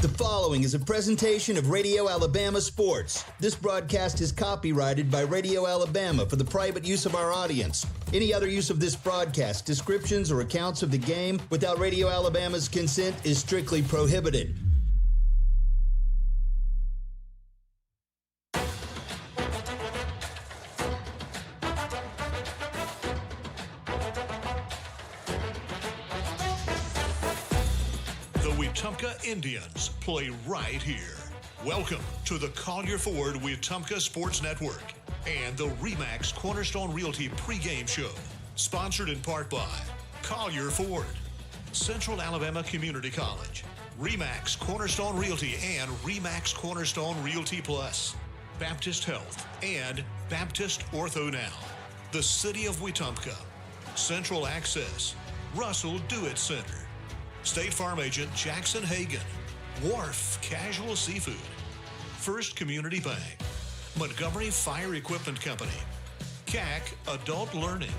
The following is a presentation of Radio Alabama Sports. This broadcast is copyrighted by Radio Alabama for the private use of our audience. Any other use of this broadcast, descriptions, or accounts of the game without Radio Alabama's consent is strictly prohibited. Wetumpka Indians play right here. Welcome to the Collier Ford Wetumpka Sports Network and the RE/MAX Cornerstone Realty pregame show, sponsored in part by Collier Ford, Central Alabama Community College, RE/MAX Cornerstone Realty and RE/MAX Cornerstone Realty Plus, Baptist Health and Baptist Ortho Now, the City of Wetumpka, Central Access, Russell Do-It Center, State Farm Agent Jackson Hagan, Wharf Casual Seafood, First Community Bank, Montgomery Fire Equipment Company, CAC Adult Learning,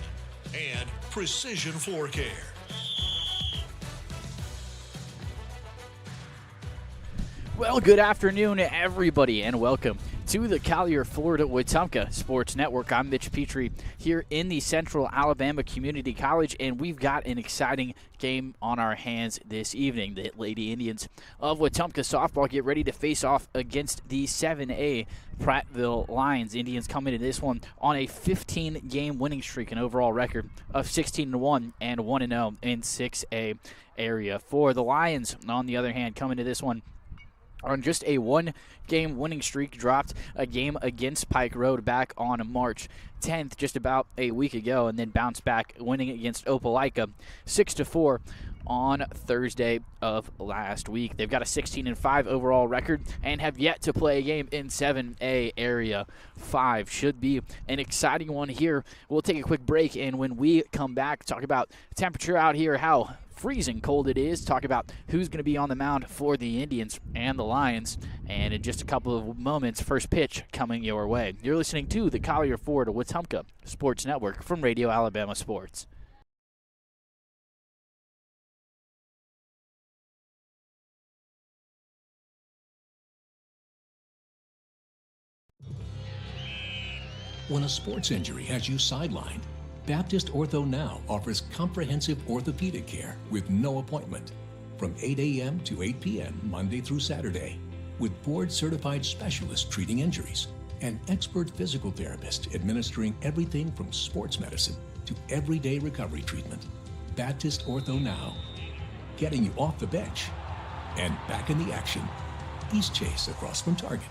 and Precision Floor Care. Well, good afternoon, everybody, and welcome to the Collier Ford Wetumpka Sports Network. I'm Mitch Petrie here in the Central Alabama Community College, and we've got an exciting game on our hands this evening. The Lady Indians of Wetumpka softball get ready to face off against the 7A Prattville Lions. Indians come into this one on a 15-game winning streak, an overall record of 16-1 and 1-0 in 6A area. For the Lions, on the other hand, come into this one on just a one-game winning streak, dropped a game against Pike Road back on March 10th, just about a week ago, and then bounced back, winning against Opelika 6-4 on Thursday of last week. They've got a 16-5 overall record and have yet to play a game in 7A Area 5. Should be an exciting one here. We'll take a quick break, and when we come back, talk about temperature out here, how freezing cold it is, talk about who's going to be on the mound for the Indians and the Lions, and in just a couple of moments, first pitch coming your way. You're listening to the Collier Ford Wetumpka Sports Network from Radio Alabama Sports. When a sports injury has you sidelined, Baptist Ortho Now offers comprehensive orthopedic care with no appointment from 8 a.m. to 8 p.m. Monday through Saturday, with board-certified specialists treating injuries and expert physical therapists administering everything from sports medicine to everyday recovery treatment. Baptist Ortho Now, getting you off the bench and back in the action. East Chase across from Target.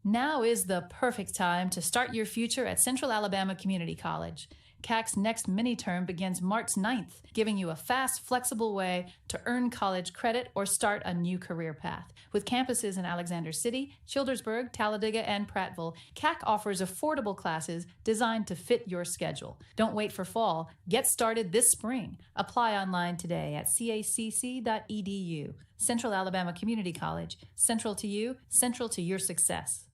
Now is the perfect time to start your future at Central Alabama Community College. CAC's next mini-term begins March 9th, giving you a fast, flexible way to earn college credit or start a new career path. With campuses in Alexander City, Childersburg, Talladega, and Prattville, CAC offers affordable classes designed to fit your schedule. Don't wait for fall. Get started this spring. Apply online today at cacc.edu. Central Alabama Community College. Central to you, central to your success.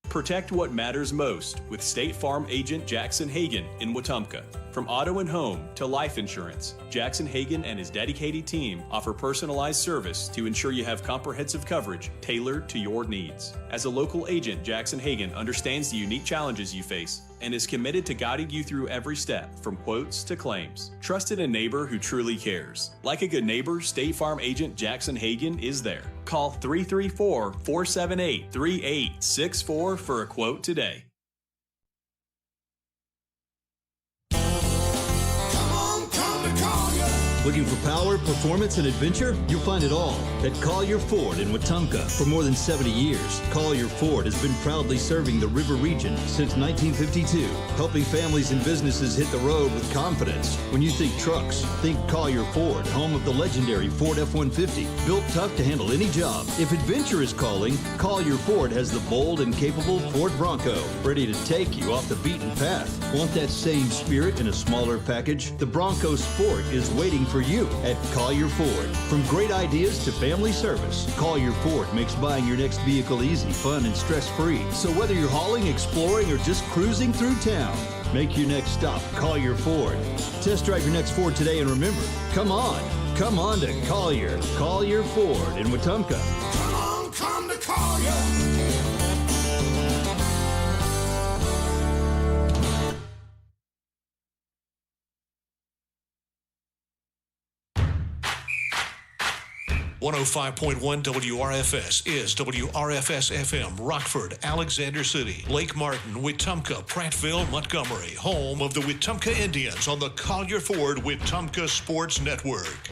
Protect what matters most with State Farm Agent Jackson Hagan in Wetumpka. From auto and home to life insurance, Jackson Hagan and his dedicated team offer personalized service to ensure you have comprehensive coverage tailored to your needs. As a local agent, Jackson Hagan understands the unique challenges you face and is committed to guiding you through every step, from quotes to claims. Trust in a neighbor who truly cares. Like a good neighbor, State Farm Agent Jackson Hagan is there. Call 334-478-3864 for a quote today. Looking for power, performance, and adventure? You'll find it all at Collier Ford in Wetumpka. For more than 70 years, Collier Ford has been proudly serving the River region since 1952, helping families and businesses hit the road with confidence. When you think trucks, think Collier Ford, home of the legendary Ford F-150, built tough to handle any job. If adventure is calling, Collier Ford has the bold and capable Ford Bronco, ready to take you off the beaten path. Want that same spirit in a smaller package? The Bronco Sport is waiting for you at Collier Ford. From great ideas to family service, Collier Ford makes buying your next vehicle easy, fun, and stress-free. So whether you're hauling, exploring, or just cruising through town, make your next stop Collier Ford. Test drive your next Ford today, and remember, come on, Come on to Collier Ford in Wetumpka. Come on, come to Collier. 105.1 WRFS is WRFS FM, Rockford, Alexander City, Lake Martin, Wetumpka, Prattville, Montgomery, home of the Wetumpka Indians on the Collier Ford Wetumpka Sports Network.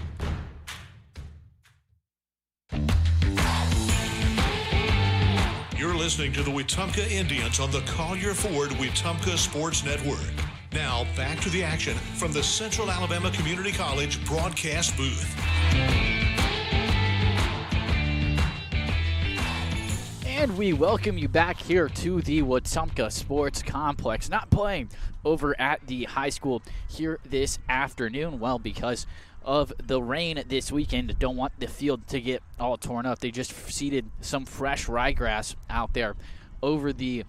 You're listening to the Wetumpka Indians on the Collier Ford Wetumpka Sports Network. Now, back to the action from the Central Alabama Community College broadcast booth. And we welcome you back here to the Wetumpka Sports Complex. Not playing over at the high school here this afternoon. Well, because of the rain this weekend, don't want the field to get all torn up. They just seeded some fresh ryegrass out there over the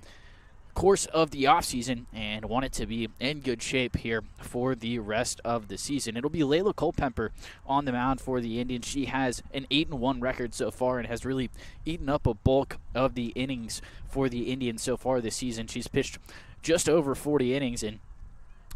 course of the offseason and want it to be in good shape here for the rest of the season. It'll be Layla Culpepper on the mound for the Indians. She has an 8-1 record so far and has really eaten up a bulk of the innings for the Indians so far this season. She's pitched just over 40 innings and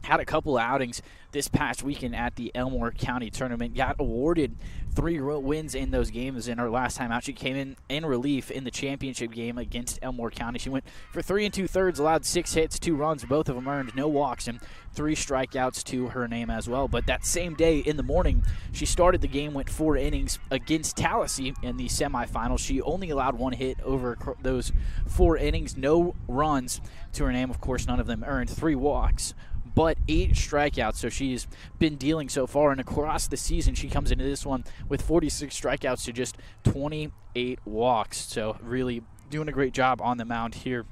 had a couple of outings this past weekend at the Elmore County Tournament. Got awarded 3 wins in those games in her last time out. She came in relief in the championship game against Elmore County. She went for 3 2/3, allowed 6 hits, 2 runs, both of them earned, no walks, and 3 strikeouts to her name as well. But that same day in the morning, she started the game, went 4 innings against Tallahassee in the semifinals. She only allowed 1 hit over those 4 innings, no runs to her name. Of course, none of them earned, 3 walks, but 8 strikeouts. So she's been dealing so far, and across the season she comes into this one with 46 strikeouts to just 28 walks. So really doing a great job on the mound here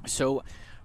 so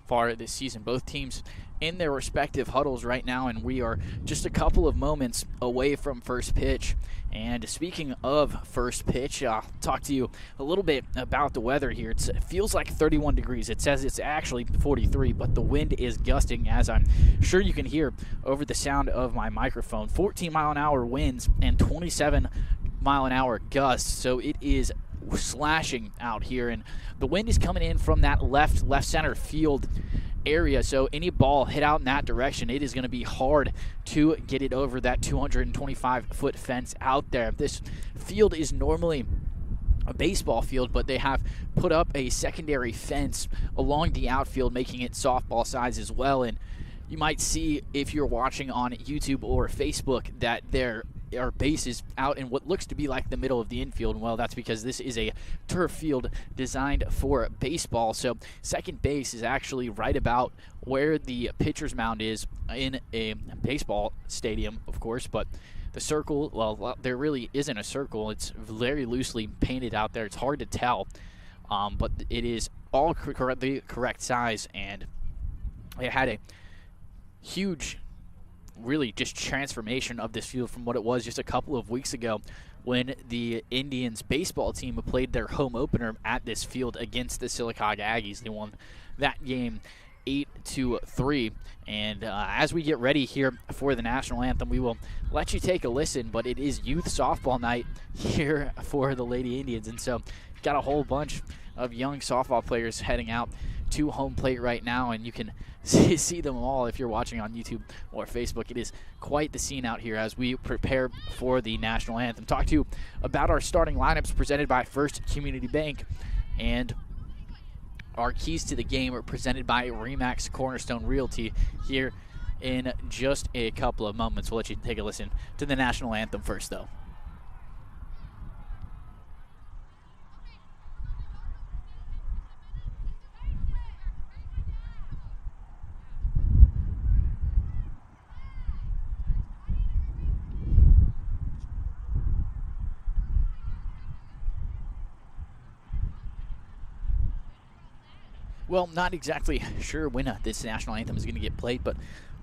far this season. Both teams in their respective huddles right now, and we are just a couple of moments away from first pitch. And speaking of first pitch, I'll talk to you a little bit about the weather here. It feels like 31 degrees. It says it's actually 43, but the wind is gusting, as I'm sure you can hear over the sound of my microphone. 14-mile-an-hour winds and 27-mile-an-hour gusts, so it is slashing out here. And the wind is coming in from that left center field area, so any ball hit out in that direction, it is going to be hard to get it over that 225-foot fence out there. This field is normally a baseball field, but they have put up a secondary fence along the outfield, making it softball size as well. And you might see, if you're watching on YouTube or Facebook, that there are bases out in what looks to be like the middle of the infield. Well, that's because this is a turf field designed for baseball. So second base is actually right about where the pitcher's mound is in a baseball stadium, of course, but the circle, well, there really isn't a circle. It's very loosely painted out there. It's hard to tell, but it is all the correct size, and it had a huge, really just transformation of this field from what it was just a couple of weeks ago when the Indians baseball team played their home opener at this field against the Sylacauga Aggies. They won that game 8-3. And as we get ready here for the national anthem, we will let you take a listen, but it is youth softball night here for the Lady Indians, and so got a whole bunch of young softball players heading out to home plate right now, and you can see them all if you're watching on YouTube or Facebook. It is quite the scene out here as we prepare for the national anthem. Talk to you about our starting lineups presented by First Community Bank, and our keys to the game are presented by RE/MAX Cornerstone Realty here in just a couple of moments. We'll let you take a listen to the national anthem first, though. Well, not exactly sure when this national anthem is going to get played, but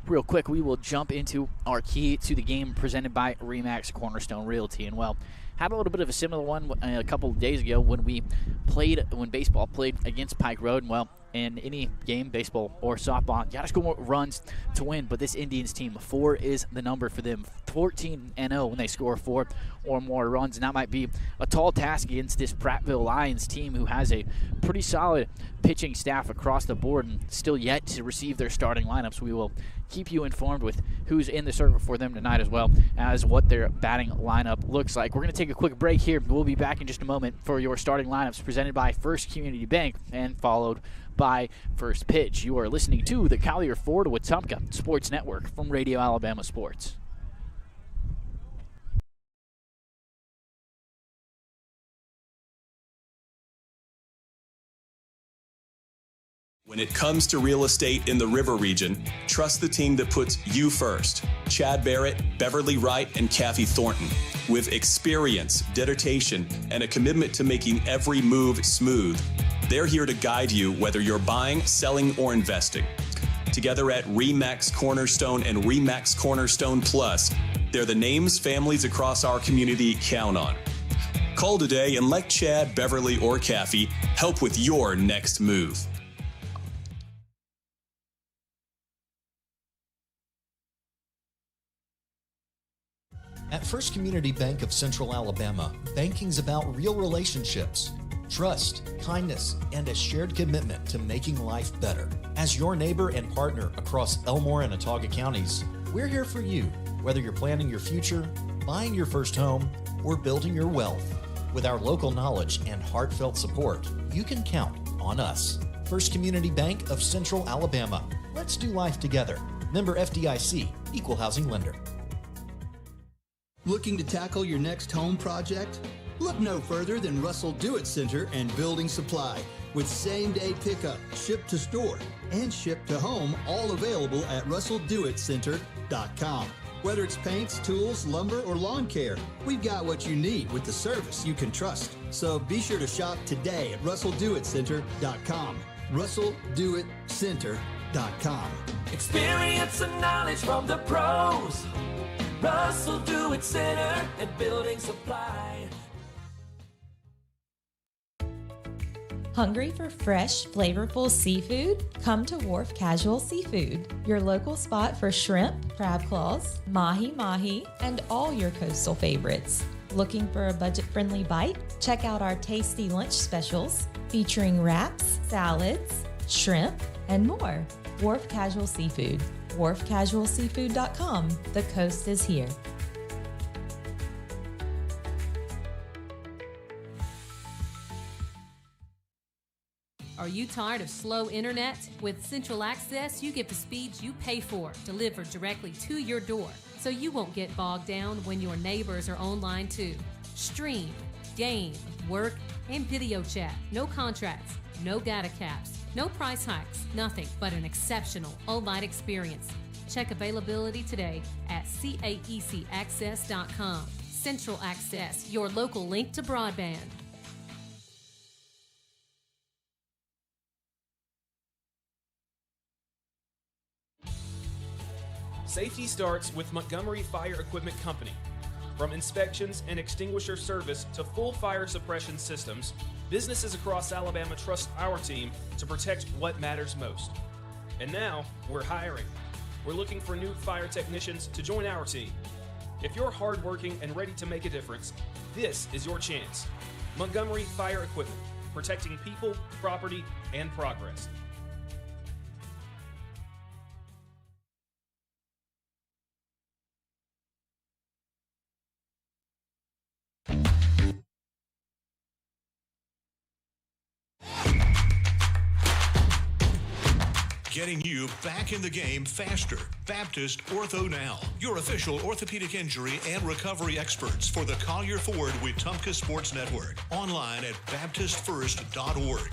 real quick, we will jump into our key to the game presented by RE/MAX Cornerstone Realty. And, well, had a little bit of a similar one a couple of days ago when baseball played against Pike Road. And, well, in any game, baseball or softball, you got to score more runs to win. But this Indians team, 4 is the number for them. 14-0 when they score 4 or more runs. And that might be a tall task against this Prattville Lions team, who has a pretty solid pitching staff across the board and still yet to receive their starting lineups. We will keep you informed with who's in the circle for them tonight, as well as what their batting lineup looks like. We're going to take a quick break here. We'll be back in just a moment for your starting lineups presented by First Community Bank and followed by First Pitch. You are listening to the Collier Ford Wetumpka Sports Network from Radio Alabama Sports. When it comes to real estate in the River region, trust the team that puts you first. Chad Barrett, Beverly Wright, and Kathy Thornton. With experience, dedication, and a commitment to making every move smooth, they're here to guide you whether you're buying, selling, or investing. Together at RE/MAX Cornerstone and RE/MAX Cornerstone Plus, they're the names families across our community count on. Call today and let Chad, Beverly, or Kathy help with your next move. At First Community Bank of Central Alabama, banking's about real relationships, trust, kindness, and a shared commitment to making life better. As your neighbor and partner across Elmore and Autauga counties, we're here for you, whether you're planning your future, buying your first home, or building your wealth. With our local knowledge and heartfelt support, you can count on us. First Community Bank of Central Alabama. Let's do life together. Member FDIC, Equal Housing Lender. Looking to tackle your next home project? Look no further than Russell Do-It Center and Building Supply, with same-day pickup, ship to store, and ship to home, all available at russelldoitcenter.com. Whether it's paints, tools, lumber, or lawn care, we've got what you need with the service you can trust. So be sure to shop today at russelldoitcenter.com. russelldoitcenter.com. Experience and knowledge from the pros. Russell Do-It Center and Building Supply. Hungry for fresh, flavorful seafood? Come to Wharf Casual Seafood, your local spot for shrimp, crab claws, mahi-mahi, and all your coastal favorites. Looking for a budget-friendly bite? Check out our tasty lunch specials featuring wraps, salads, shrimp, and more. Wharf Casual Seafood. WharfCasualSeafood.com. The coast is here. Are you tired of slow internet? With Central Access, you get the speeds you pay for, delivered directly to your door, so you won't get bogged down when your neighbors are online too. Stream, game, work, and video chat. No contracts, no data caps, no price hikes, nothing but an exceptional online experience. Check availability today at caecaccess.com. Central Access, your local link to broadband. Safety starts with Montgomery Fire Equipment Company. From inspections and extinguisher service to full fire suppression systems, businesses across Alabama trust our team to protect what matters most. And now, we're hiring. We're looking for new fire technicians to join our team. If you're hardworking and ready to make a difference, this is your chance. Montgomery Fire Equipment, protecting people, property, and progress. Getting you back in the game faster. Baptist Ortho Now, your official orthopedic injury and recovery experts for the Collier Ford Wetumpka Sports Network. Online at baptistfirst.org.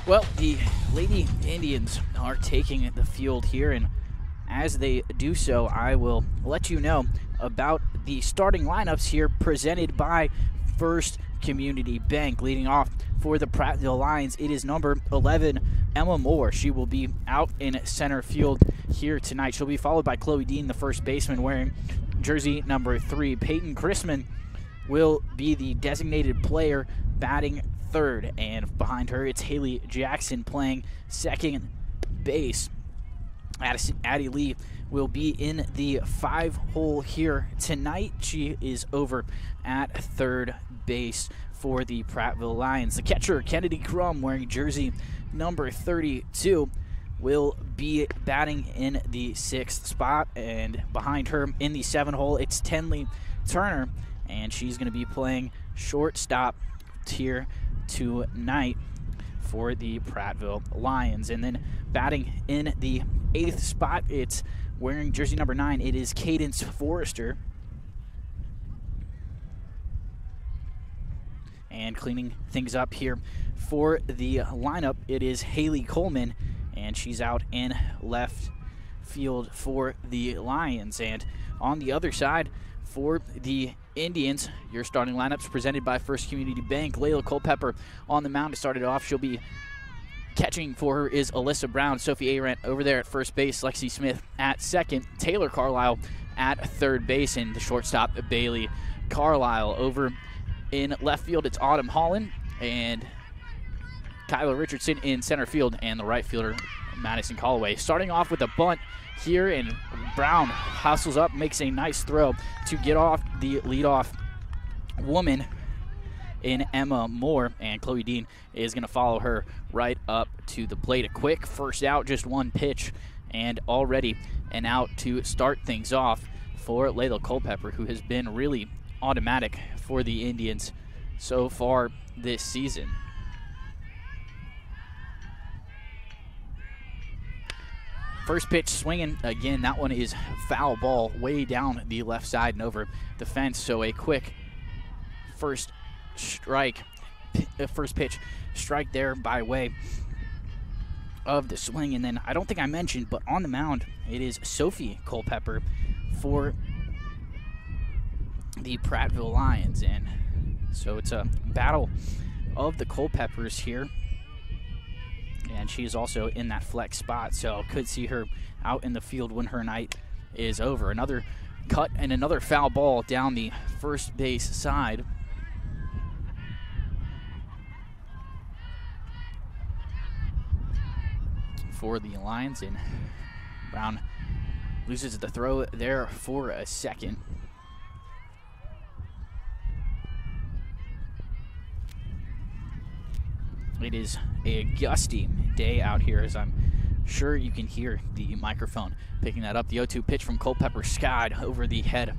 Well, the Lady Indians are taking the field here, and as they do so, I will let you know about the starting lineups here presented by First Community Bank. Leading off for the Prattville Lions, it is number 11, Emma Moore. She will be out in center field here tonight. She'll be followed by Chloe Dean, the first baseman, wearing jersey number 3. Peyton Chrisman will be the designated player batting third. And behind her, it's Haley Jackson playing second base. Addie Lee will be in the 5-hole here tonight. She is over at third base for the Prattville Lions. The catcher, Kennedy Crum, wearing jersey number 32, will be batting in the 6th spot. And behind her in the 7-hole, it's Tenley Turner, and she's going to be playing shortstop here tonight for the Prattville Lions. And then batting in the 8th spot, it's wearing jersey number 9. It is Cadence Forrester. And cleaning things up here for the lineup, it is Haley Coleman, and she's out in left field for the Lions. And on the other side for the Indians, your starting lineups presented by First Community Bank. Layla Culpepper on the mound to start it off. She'll be catching for her is Alyssa Brown, Sophie Arendt over there at first base, Lexi Smith at second, Taylor Carlisle at third base, and the shortstop, Bailey Carlisle. Over in left field, it's Autumn Holland and Kyla Richardson in center field, and the right fielder, Madison Callaway. Starting off with a bunt here, and Brown hustles up, makes a nice throw to get off the leadoff woman in Emma Moore, and Chloe Dean is going to follow her right up to the plate. A quick first out, just one pitch, and already an out to start things off for Layla Culpepper, who has been really automatic for the Indians so far this season. First pitch swinging again. That one is foul ball way down the left side and over the fence. So a quick first pitch strike there by way of the swing. And then I don't think I mentioned, but on the mound it is Sophie Culpepper for the Prattville Lions. And so it's a battle of the Culpeppers here. And she's also in that flex spot, so could see her out in the field when her night is over. Another cut and another foul ball down the first base side. For the Lions, and Brown loses the throw there for a second. It is a gusty day out here, as I'm sure you can hear the microphone picking that up. The 0-2 pitch from Culpepper skied over the head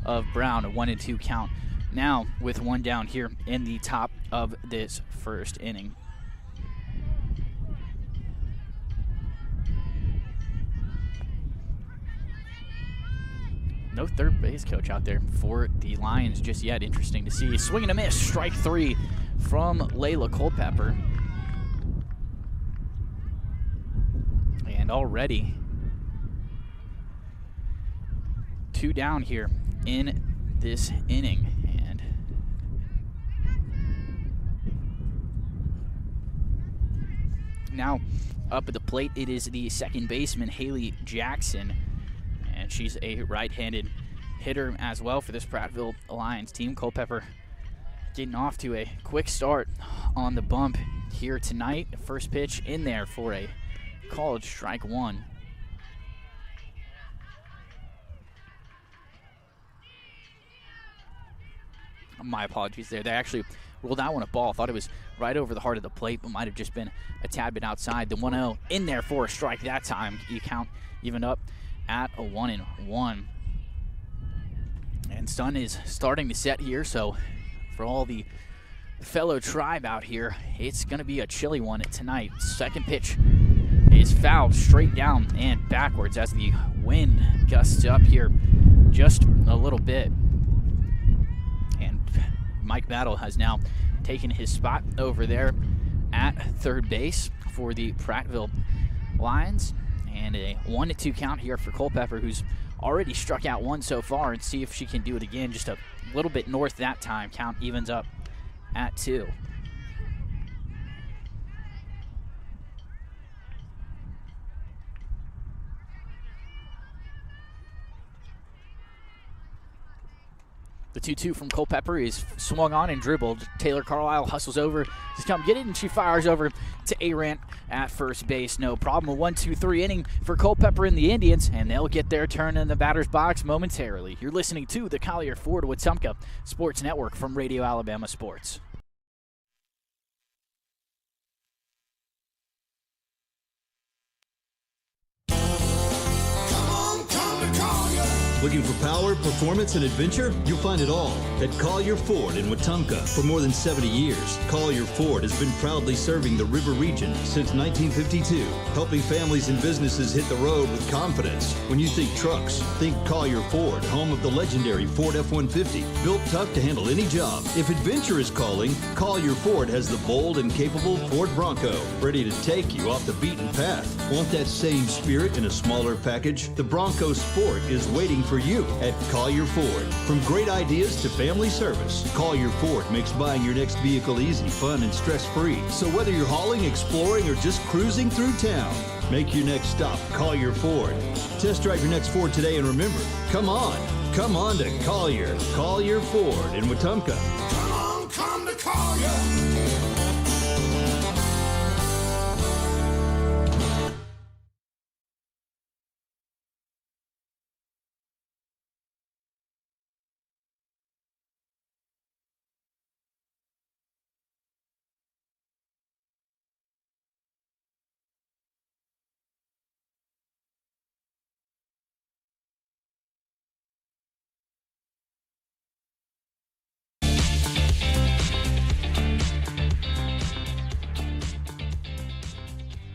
of Brown, a 1-2 count. Now with one down here in the top of this first inning. No third base coach out there for the Lions just yet. Interesting to see. Swing and a miss. Strike 3 from Layla Culpepper. And already 2 down here in this inning. And now up at the plate, it is the second baseman, Haley Jackson. And she's a right-handed hitter as well for this Prattville Lions team. Culpepper getting off to a quick start on the bump here tonight. First pitch in there for a called strike 1. My apologies there. They actually ruled that one a ball. Thought it was right over the heart of the plate, but might have just been a tad bit outside. The 1-0 in there for a strike that time. You count even up at a 1-1. And sun is starting to set here, so for all the fellow tribe out here, it's going to be a chilly one tonight. Second pitch is fouled straight down and backwards as the wind gusts up here just a little bit. And Mike Battle has now taken his spot over there at third base for the Prattville Lions. And a 1-2 count here for Culpepper, who's already struck out 1 so far, and see if she can do it again. Just a little bit north that time. Count evens up at 2. The 2-2 from Culpeper is swung on and dribbled. Taylor Carlisle hustles over to come get it, and she fires over to Arant at first base. No problem. A 1-2-3 inning for Culpeper and the Indians, and they'll get their turn in the batter's box momentarily. You're listening to the Collier Ford Wetumpka Sports Network from Radio Alabama Sports. Looking for power, performance, and adventure? You'll find it all at Collier Ford in Wetumpka. For more than 70 years, Collier Ford has been proudly serving the River region since 1952, helping families and businesses hit the road with confidence. When you think trucks, think Collier Ford, home of the legendary Ford F-150, built tough to handle any job. If adventure is calling, Collier Ford has the bold and capable Ford Bronco, ready to take you off the beaten path. Want that same spirit in a smaller package? The Bronco Sport is waiting for you at Collier Ford. From great ideas to family service, Collier Ford makes buying your next vehicle easy, fun, and stress-free. So whether you're hauling, exploring, or just cruising through town, make your next stop Collier Ford. Test drive your next Ford today, and remember, come on to Collier. Collier Ford in Wetumpka. Come to Collier.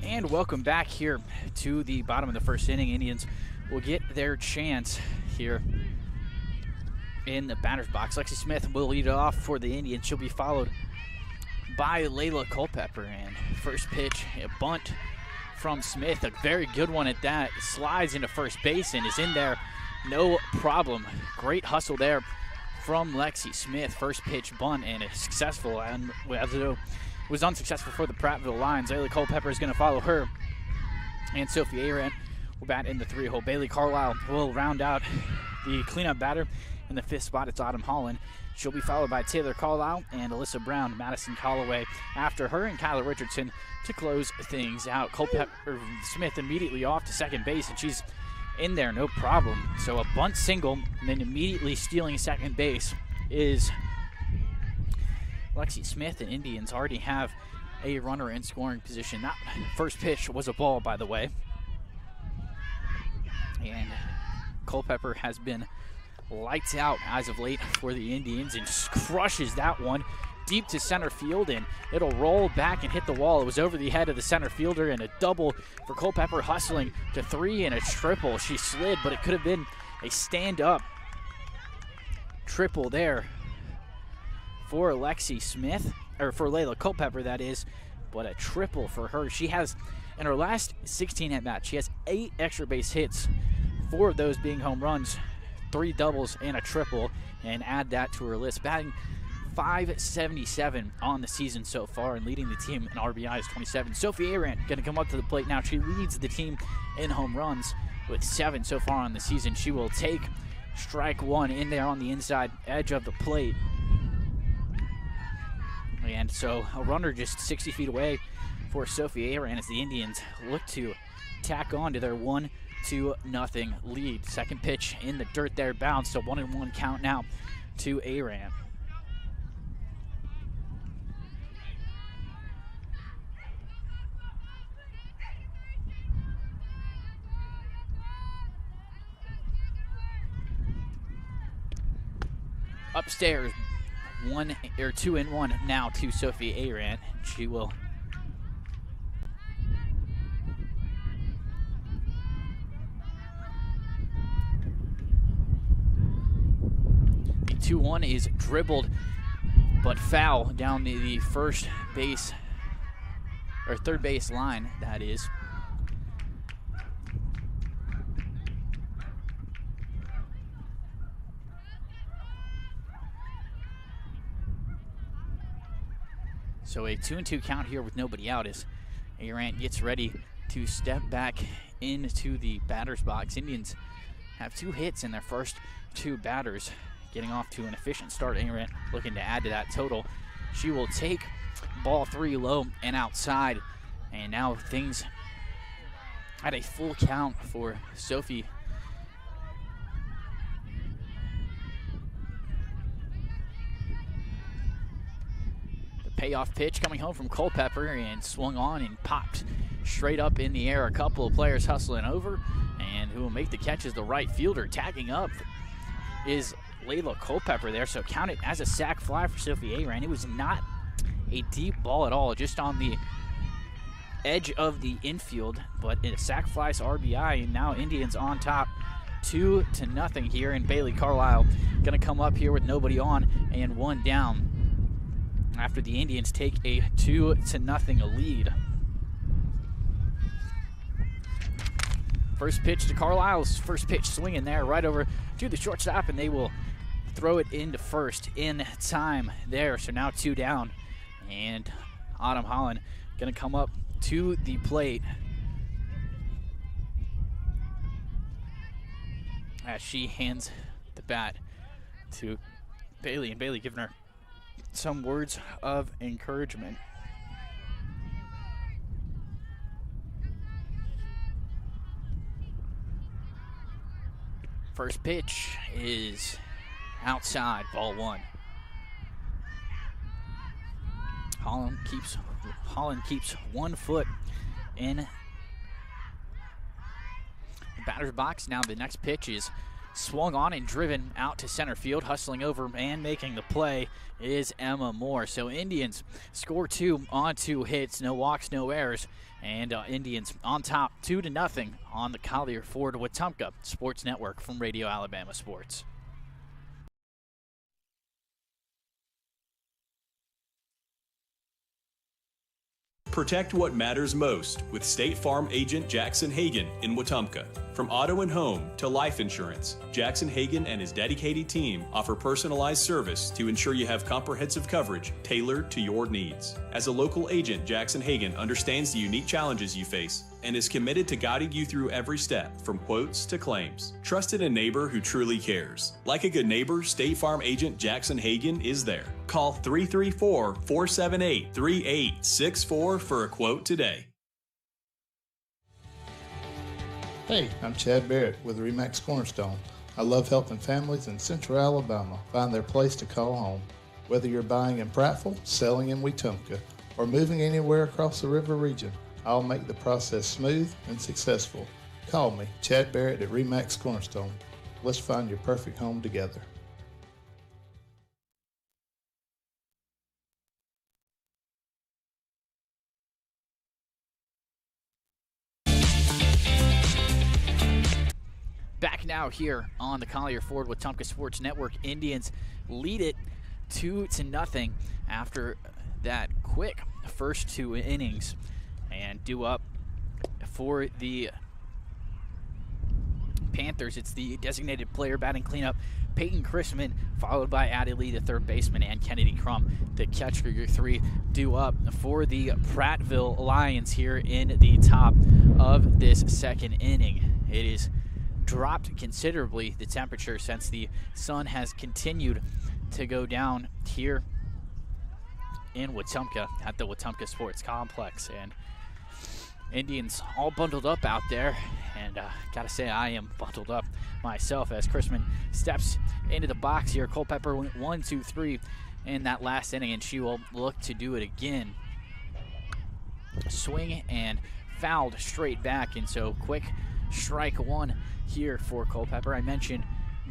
And welcome back here to the bottom of the first inning. Indians will get their chance here in the batter's box. Lexi Smith will lead it off for the Indians. She'll be followed by Layla Culpeper. And first pitch, a bunt from Smith, a very good one at that. Slides into first base and is in there, no problem. Great hustle there from Lexi Smith. First pitch bunt and a successful, and was unsuccessful for the Prattville Lions. Layla Culpeper is going to follow her, and Sophie Arant will bat in the 3-hole. Bailey Carlisle will round out the cleanup batter. In the 5th spot, it's Autumn Holland. She'll be followed by Taylor Carlisle and Alyssa Brown, Madison Calloway after her, and Kyla Richardson to close things out. Smith immediately off to second base, and she's in there, no problem. So a bunt single, and then immediately stealing second base is Lexi Smith, and Indians already have a runner in scoring position. That first pitch was a ball, by the way. And Culpeper has been lights out as of late for the Indians and just crushes that one deep to center field, and it'll roll back and hit the wall. It was over the head of the center fielder, and a double for Culpeper, hustling to 3 and a triple. She slid, but it could have been a stand-up triple there for Lexi Smith, or for Layla Culpeper, that is, but a triple for her. She has, in her last 16 at-bats, she has 8 extra base hits, 4 of those being home runs, 3 doubles and a triple, and add that to her list. Batting .577 on the season so far, and leading the team in RBIs 27. Sophie Arant going to come up to the plate now. She leads the team in home runs with 7 so far on the season. She will take strike 1 in there on the inside edge of the plate. And so a runner just 60 feet away for Sophie Arant as the Indians look to tack on to their 1-0 lead. Second pitch in the dirt there, bounced, so 1-1 count now to Arant. Upstairs, 2-1 now to Sophie Arant. She will the 2-1 is dribbled but foul down the first base, or third base line, that is. So a 2-2 count here with nobody out as Arant gets ready to step back into the batter's box. Indians have 2 hits in their first 2 batters. getting off to an efficient start. Aaron looking to add to that total. She will take ball 3 low and outside. And now things at a full count for Sophie. The payoff pitch coming home from Culpepper and swung on and popped straight up in the air. A couple of players hustling over, and who will make the catch is the right fielder. Tagging up is Layla Culpepper there, so count it as a sac fly for Sophie Aran. It was not a deep ball at all, just on the edge of the infield, but a sac flies RBI, and now Indians on top 2-0 here, and Bailey Carlisle gonna come up here with nobody on and 1 down after the Indians take a 2-0 lead. First pitch to Carlisle's first pitch swinging there right over to the shortstop, and they will throw it into first in time there. So now 2 down, and Autumn Holland gonna come up to the plate as she hands the bat to Bailey, and Bailey giving her some words of encouragement. First pitch is outside, ball 1. Holland keeps 1 foot in the batter's box. Now the next pitch is swung on and driven out to center field. Hustling over and making the play is Emma Moore. So Indians score 2 on 2 hits, no walks, no errors, and Indians on top 2-0 on the Collier Ford Wetumpka Sports Network from Radio Alabama Sports. Protect what matters most with State Farm agent Jackson Hagan in Wetumpka. From auto and home to life insurance, Jackson Hagan and his dedicated team offer personalized service to ensure you have comprehensive coverage tailored to your needs. As a local agent, Jackson Hagan understands the unique challenges you face and is committed to guiding you through every step, from quotes to claims. Trusted a neighbor who truly cares. Like a good neighbor, State Farm agent Jackson Hagan is there. Call 334-478-3864 for a quote today. Hey, I'm Chad Barrett with RE/MAX Cornerstone. I love helping families in Central Alabama find their place to call home. Whether you're buying in Prattville, selling in Wetumpka, or moving anywhere across the river region, I'll make the process smooth and successful. Call me, Chad Barrett at RE/MAX Cornerstone. Let's find your perfect home together. Back now here on the Collier Ford Wetumpka Sports Network. Indians lead it 2-0 after that quick first 2 innings, and due up for the Panthers. It's the designated player batting cleanup, Peyton Chrisman, followed by Addie Lee, the third baseman, and Kennedy Crum, the catcher. Your 3 due up for the Prattville Lions here in the top of this second inning. It is dropped considerably, the temperature, since the sun has continued to go down here in Wetumpka at the Wetumpka Sports Complex, and Indians all bundled up out there, and gotta say I am bundled up myself as Chrisman steps into the box here. Culpepper went 1-2-3 in that last inning, and she will look to do it again. Swing and fouled straight back, and so quick strike 1 here for Culpepper. I mentioned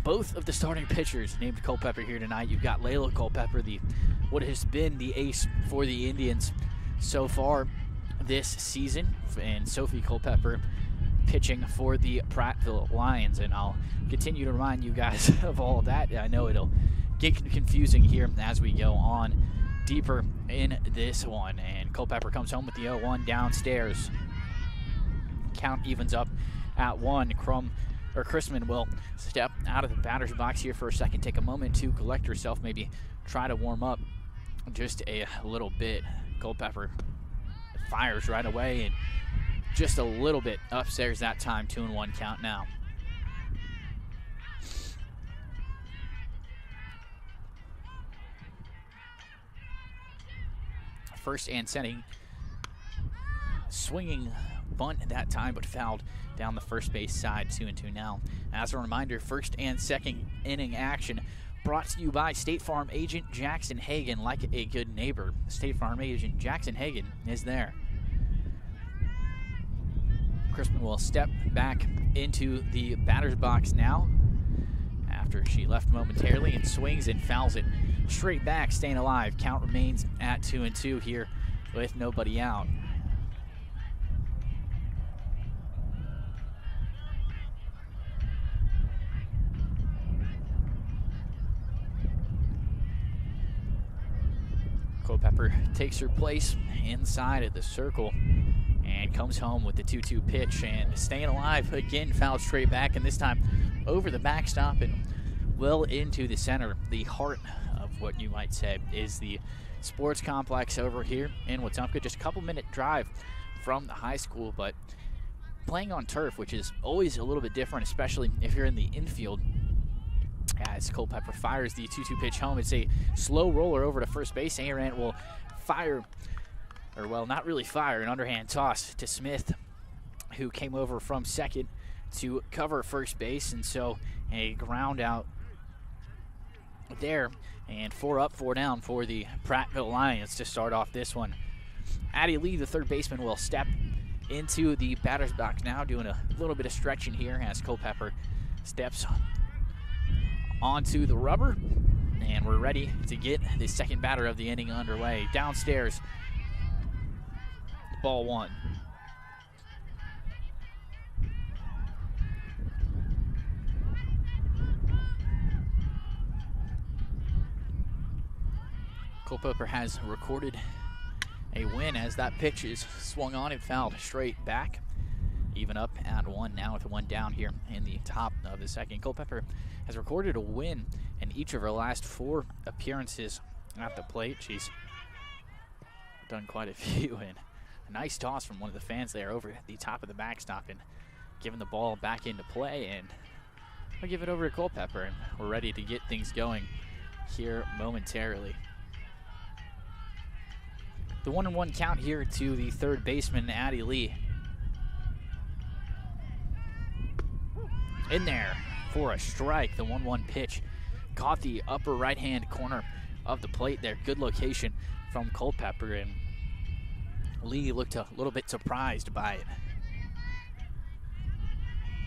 both of the starting pitchers named Culpepper here tonight. You've got Layla Culpepper, what has been the ace for the Indians so far this season, and Sophie Culpepper pitching for the Prattville Lions. And I'll continue to remind you guys of all of that. I know it'll get confusing here as we go on deeper in this one. And Culpepper comes home with the 0-1 downstairs. Count evens up at 1. Chrisman will step out of the batter's box here for a second, take a moment to collect herself, maybe try to warm up just a little bit. Culpepper fires right away, and just a little bit upstairs that time. 2-1 count now. first and setting. Swinging bunt that time, but fouled down the first base side. 2-2 now. As a reminder, first and second inning action brought to you by State Farm agent Jackson Hagan. Like a good neighbor, State Farm agent Jackson Hagan is there. Crispin will step back into the batter's box now after she left momentarily, and swings and fouls it straight back, staying alive. Count remains at 2-2 here with nobody out. Culpepper takes her place inside of the circle and comes home with the 2-2 pitch, and staying alive again, fouled straight back, and this time over the backstop and well into the center. The heart of what you might say is the sports complex over here in Wetumpka. Just a couple-minute drive from the high school, but playing on turf, which is always a little bit different, especially if you're in the infield. As Culpepper fires the 2-2 pitch home, it's a slow roller over to first base. Aaron will fire, or well, not really fire, an underhand toss to Smith, who came over from second to cover first base, and so a ground out there, and 4 up, 4 down for the Prattville Lions to start off this one. Addie Lee, the third baseman, will step into the batter's box now, doing a little bit of stretching here as Culpepper steps onto the rubber, and we're ready to get the second batter of the inning underway. Downstairs, ball 1. Culpepper has recorded a win as that pitch is swung on and fouled straight back. Even up at 1 now with 1 down here in the top of the second. Culpepper has recorded a win in each of her last 4 appearances at the plate. She's done quite a few, and a nice toss from one of the fans there over the top of the backstop and giving the ball back into play, and I'll give it over to Culpepper, and we're ready to get things going here momentarily. The 1-1 count here to the third baseman, Addie Lee. In there for a strike. The 1-1 pitch caught the upper right-hand corner of the plate there. Good location from Culpepper, and Lee looked a little bit surprised by it.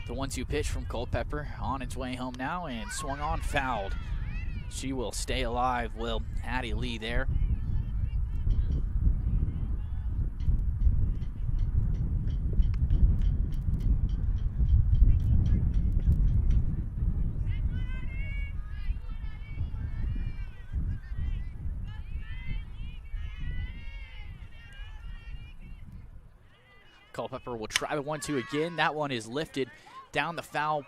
The 1-2 pitch from Culpepper on its way home now, and swung on, fouled. She will stay alive, will Addie Lee there. Culpepper will try the 1-2 again. That one is lifted down the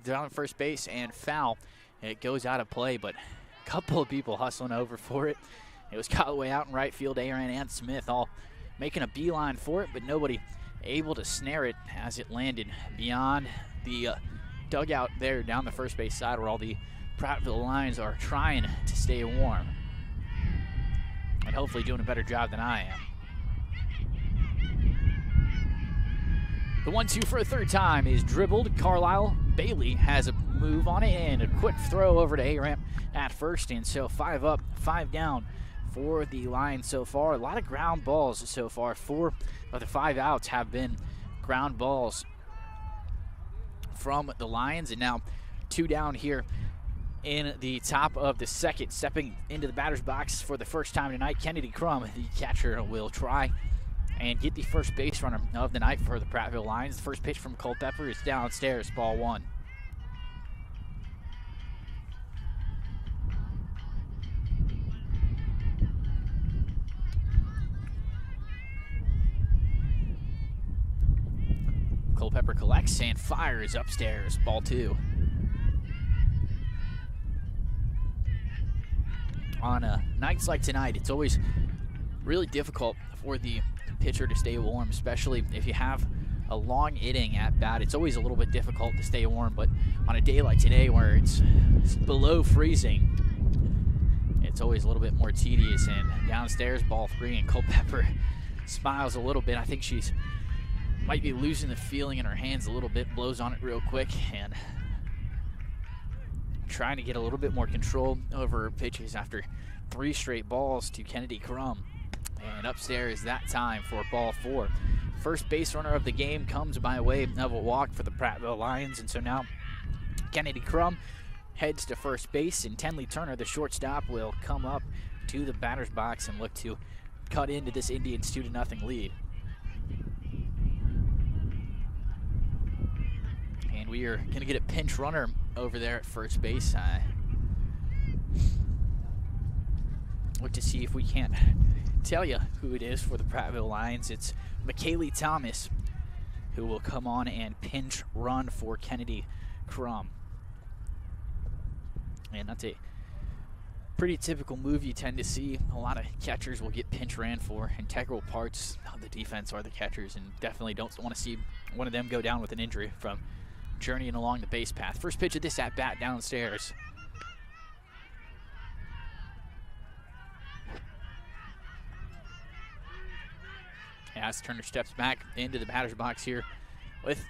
down first base and foul. It goes out of play, but a couple of people hustling over for it. It was Callaway out in right field. Aaron and Smith all making a beeline for it, but nobody able to snare it as it landed beyond the dugout there down the first base side, where all the Prattville Lions are trying to stay warm and hopefully doing a better job than I am. The 1-2 for a third time is dribbled. Carlisle Bailey has a move on it and a quick throw over to A-Ramp at first, and so 5 up, 5 down for the Lions so far. A lot of ground balls so far. 4 of the 5 outs have been ground balls from the Lions, and now 2 down here in the top of the second. Stepping into the batter's box for the first time tonight, Kennedy Crum, the catcher, will try and get the first base runner of the night for the Prattville Lions. The first pitch from Culpepper is downstairs, ball 1. Culpepper collects and fires upstairs, ball 2. On nights like tonight, it's always really difficult for the pitcher to stay warm, especially if you have a long inning at bat. It's always a little bit difficult to stay warm, but on a day like today where it's below freezing, it's always a little bit more tedious. And downstairs, ball 3, and Culpepper smiles a little bit. I think she's might be losing the feeling in her hands a little bit, blows on it real quick, and trying to get a little bit more control over her pitches after 3 straight balls to Kennedy Crum. And upstairs that time for ball 4. First base runner of the game comes by way of a walk for the Prattville Lions, and so now Kennedy Crum heads to first base, and Tenley Turner, the shortstop, will come up to the batter's box and look to cut into this Indians 2-0 lead. And we are going to get a pinch runner over there at first base. Look to see if we can't tell you who it is for the Prattville Lions. It's McKaylee Thomas who will come on and pinch run for Kennedy Crum. And that's a pretty typical move you tend to see. A lot of catchers will get pinch ran for. Integral parts of the defense are the catchers, and definitely don't want to see one of them go down with an injury from journeying along the base path. First pitch of this at bat downstairs. As Turner steps back into the batter's box here with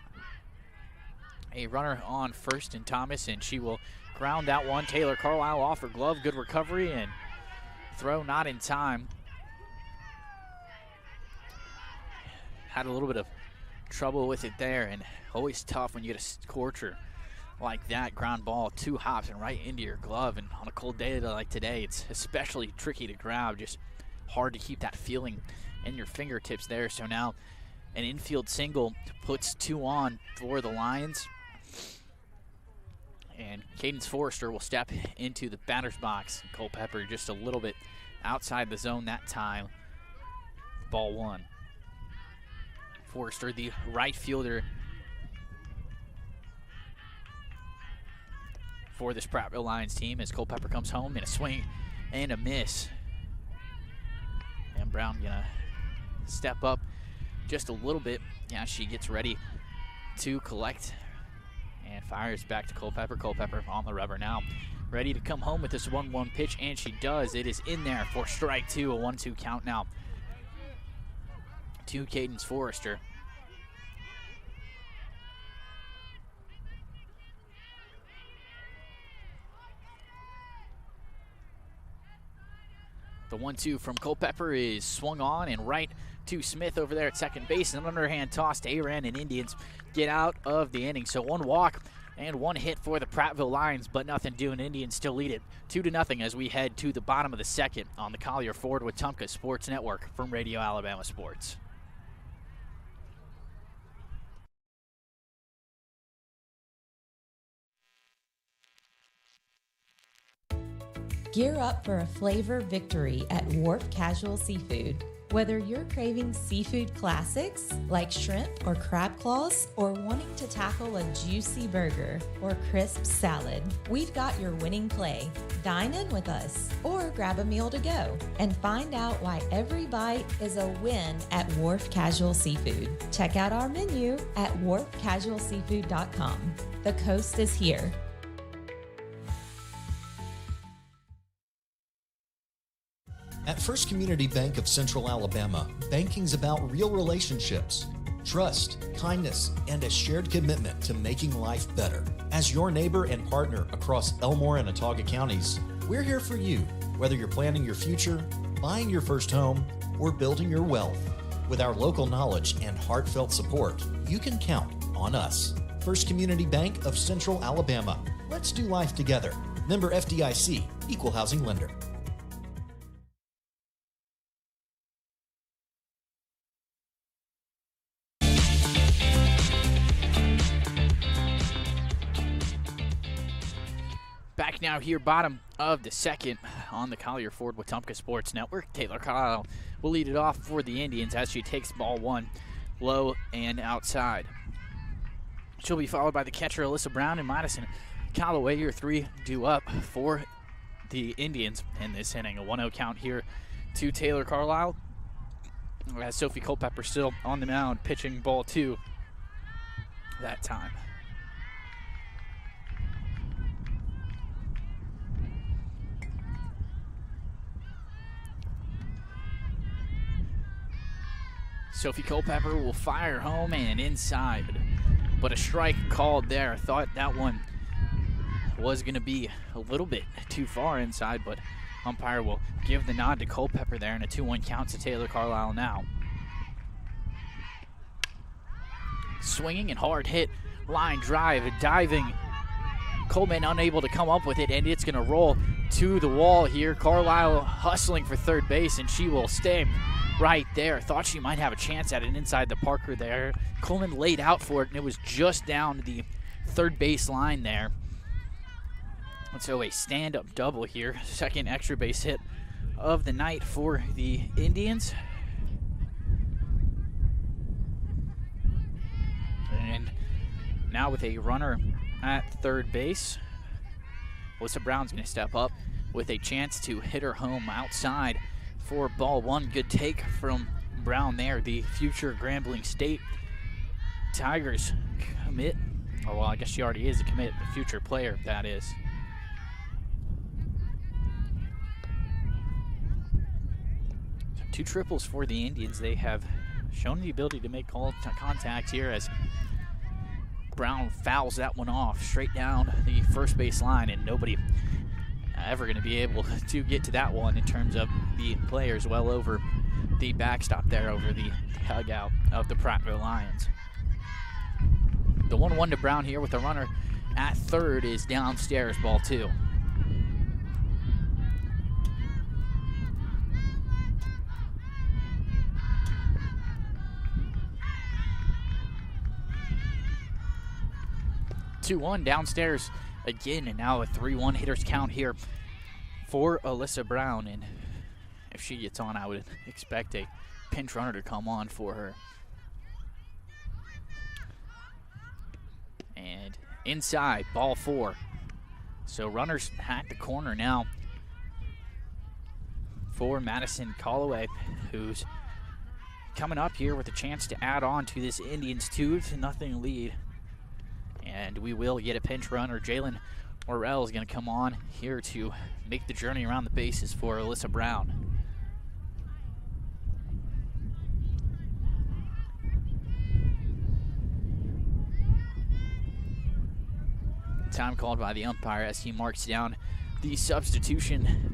a runner on first and Thomas, and she will ground that one. Taylor Carlisle off her glove. Good recovery and throw not in time. Had a little bit of trouble with it there, and always tough when you get a scorcher like that. Ground ball, 2 hops and right into your glove, and on a cold day like today, it's especially tricky to grab. Just hard to keep that feeling in your fingertips there. So now an infield single puts 2 on for the Lions, and Cadence Forrester will step into the batter's box. Culpepper just a little bit outside the zone that time. Ball 1. Forrester, the right fielder for this Prattville Lions team, as Culpepper comes home in a swing and a miss. And Brown gonna step up just a little bit. Yeah, she gets ready to collect and fires back to Culpepper. Culpepper on the rubber now, ready to come home with this 1-1 pitch, and she does. It is in there for strike 2, a 1-2 count now to Cadence Forrester. The 1-2 from Culpepper is swung on and right to Smith over there at second base. An underhand toss to Aran, and Indians get out of the inning. So 1 walk and 1 hit for the Prattville Lions, but nothing doing. Indians still lead it 2-0 as we head to the bottom of the second on the Collier Ford Wetumpka Sports Network from Radio Alabama Sports. Gear up for a flavor victory at Wharf Casual Seafood. Whether you're craving seafood classics like shrimp or crab claws, or wanting to tackle a juicy burger or crisp salad, we've got your winning play. Dine in with us or grab a meal to go and find out why every bite is a win at Wharf Casual Seafood. Check out our menu at wharfcasualseafood.com. The coast is here. At First Community Bank of Central Alabama, banking's about real relationships, trust, kindness, and a shared commitment to making life better. As your neighbor and partner across Elmore and Autauga counties, we're here for you, whether you're planning your future, buying your first home, or building your wealth. With our local knowledge and heartfelt support, you can count on us. First Community Bank of Central Alabama. Let's do life together. Member FDIC, Equal Housing Lender. Back now here, bottom of the second on the Collier Ford Wetumpka Sports Network. Taylor Carlisle will lead it off for the Indians as she takes ball 1 low and outside. She'll be followed by the catcher Alyssa Brown and Madison Callaway. Your 3 due up for the Indians in this inning. A 1-0 count here to Taylor Carlisle. As Sophie Culpepper still on the mound, pitching ball 2 that time. Sophie Culpepper will fire home and inside. But a strike called there. Thought that one was going to be a little bit too far inside, but umpire will give the nod to Culpepper there, and a 2-1 count to Taylor Carlisle now. Swinging and hard hit, line drive, diving. Coleman unable to come up with it, and it's going to roll to the wall here. Carlisle hustling for third base, and she will stay right there. Thought she might have a chance at it inside the Parker there. Coleman laid out for it, and it was just down the third base line there. And so a stand-up double here. Second extra base hit of the night for the Indians. And now with a runner at third base, Alyssa Brown's going to step up with a chance to hit her home outside for ball one. Good take from Brown there. The future Grambling State Tigers commit. Oh, well, I guess she already is a commit, the future player, that is. So 2 triples for the Indians. They have shown the ability to make contact here as Brown fouls that one off straight down the first base line, and nobody ever going to be able to get to that one in terms of the players well over the backstop there, over the dugout of the Prattville Lions. The 1-1 to Brown here with the runner at third is downstairs, ball 2. Two-1 downstairs again, and now a 3-1 hitters count here for Alyssa Brown. And if she gets on, I would expect a pinch runner to come on for her. And inside, ball 4. So runners at the corner now for Madison Callaway, who's coming up here with a chance to add on to this Indians 2-0 lead. And we will get a pinch runner. Jalen Morrell is going to come on here to make the journey around the bases for Alyssa Brown. Time called by the umpire as he marks down the substitution.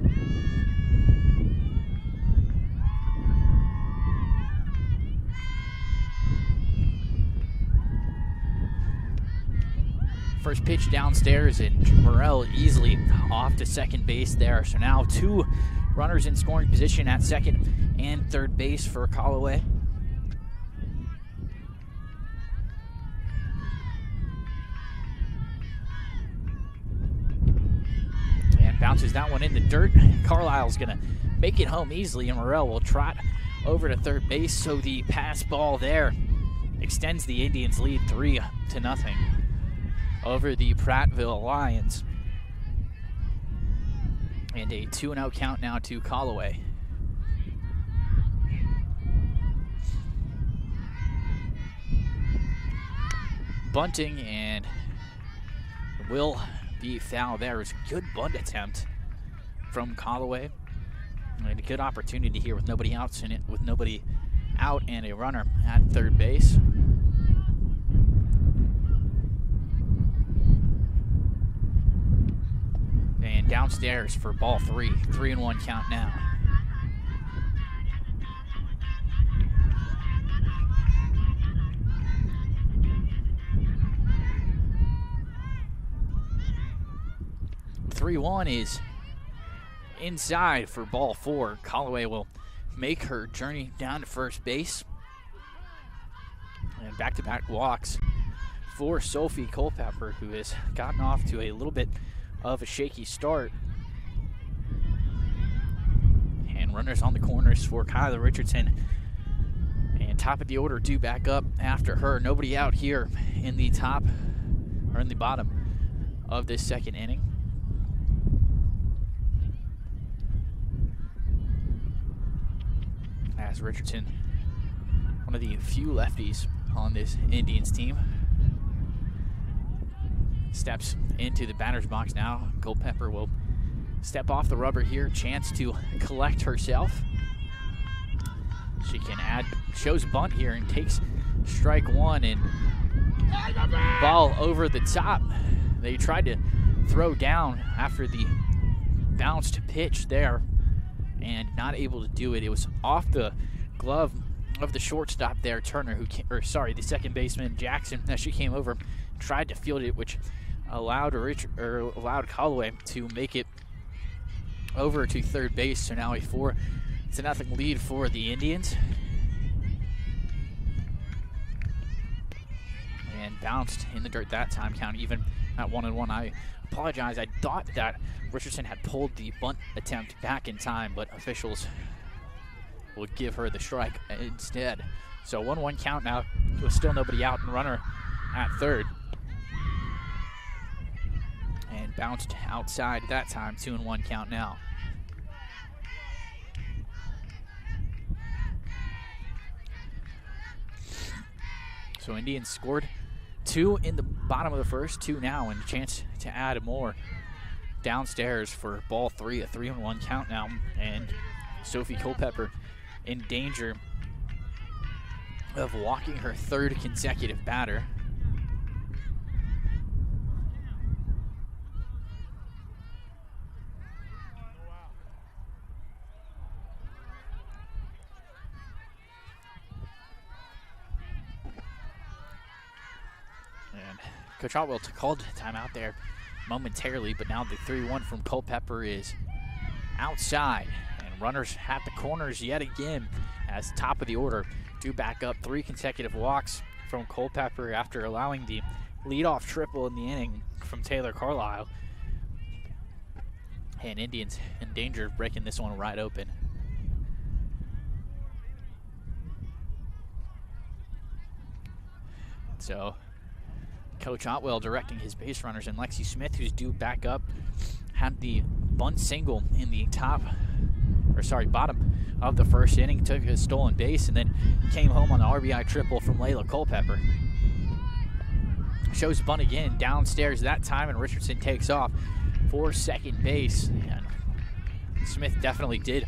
First pitch downstairs, and Morrell easily off to second base there. So now 2 runners in scoring position at second and third base for Callaway. And bounces that one in the dirt. Carlisle's going to make it home easily, and Morrell will trot over to third base. So the pass ball there extends the Indians' lead 3-0 over the Prattville Lions. And a 2-0 count now to Callaway. Bunting, and will be foul there. It was a good bunt attempt from Callaway. And a good opportunity here with nobody out in it, with nobody out and a runner at third base. And downstairs for ball 3. 3-1 count now. Is inside for ball 4. Callaway will make her journey down to first base. And back-to-back walks for Sophie Culpepper, who has gotten off to a little bit of a shaky start. And runners on the corners for Kyla Richardson. And top of the order due back up after her. Nobody out here in the top, or in the bottom of this second inning. As Richardson, one of the few lefties on this Indians team, steps into the batter's box now. Culpepper will step off the rubber here. Chance to collect herself. She can add shows bunt here and takes strike one, and ball over the top. They tried to throw down after the bounced pitch there and not able to do it. It was off the glove of the shortstop there, Turner, the second baseman, Jackson, as she came over, tried to field it, which allowed Callaway to make it over to third base. So now a 4-0 lead for the Indians. And bounced in the dirt that time, count even at 1-1. I apologize. I thought that Richardson had pulled the bunt attempt back in time, but officials would give her the strike instead. So 1-1 count now, with still nobody out, and runner at third. And bounced outside that time, 2-1 count now. So Indians scored 2 in the bottom of the first, 2 now, and a chance to add more downstairs for ball 3, a 3-1 count now, and Sophie Culpepper in danger of walking her third consecutive batter. And Coach Otwell called timeout there momentarily, but now the 3-1 from Culpepper is outside. And runners at the corners yet again as top of the order do back up. 3 consecutive walks from Culpepper after allowing the leadoff triple in the inning from Taylor Carlisle. And Indians in danger of breaking this one wide open. So Coach Otwell directing his base runners, and Lexi Smith, who's due back up, had the bunt single in the bottom of the first inning, took a stolen base, and then came home on the RBI triple from Layla Culpepper. Shows bunt again downstairs that time, and Richardson takes off for second base. And Smith definitely did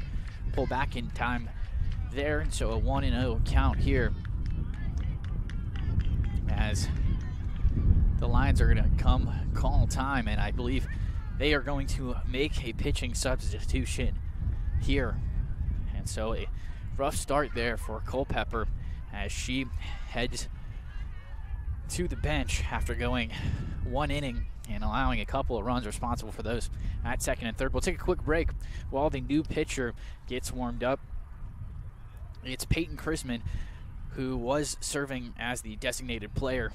pull back in time there, and so a 1-0 count here as the Lions are going to come call time, and I believe they are going to make a pitching substitution here. And so a rough start there for Culpepper as she heads to the bench after going 1 inning and allowing a couple of runs, responsible for those at second and third. We'll take a quick break while the new pitcher gets warmed up. It's Peyton Chrisman, who was serving as the designated player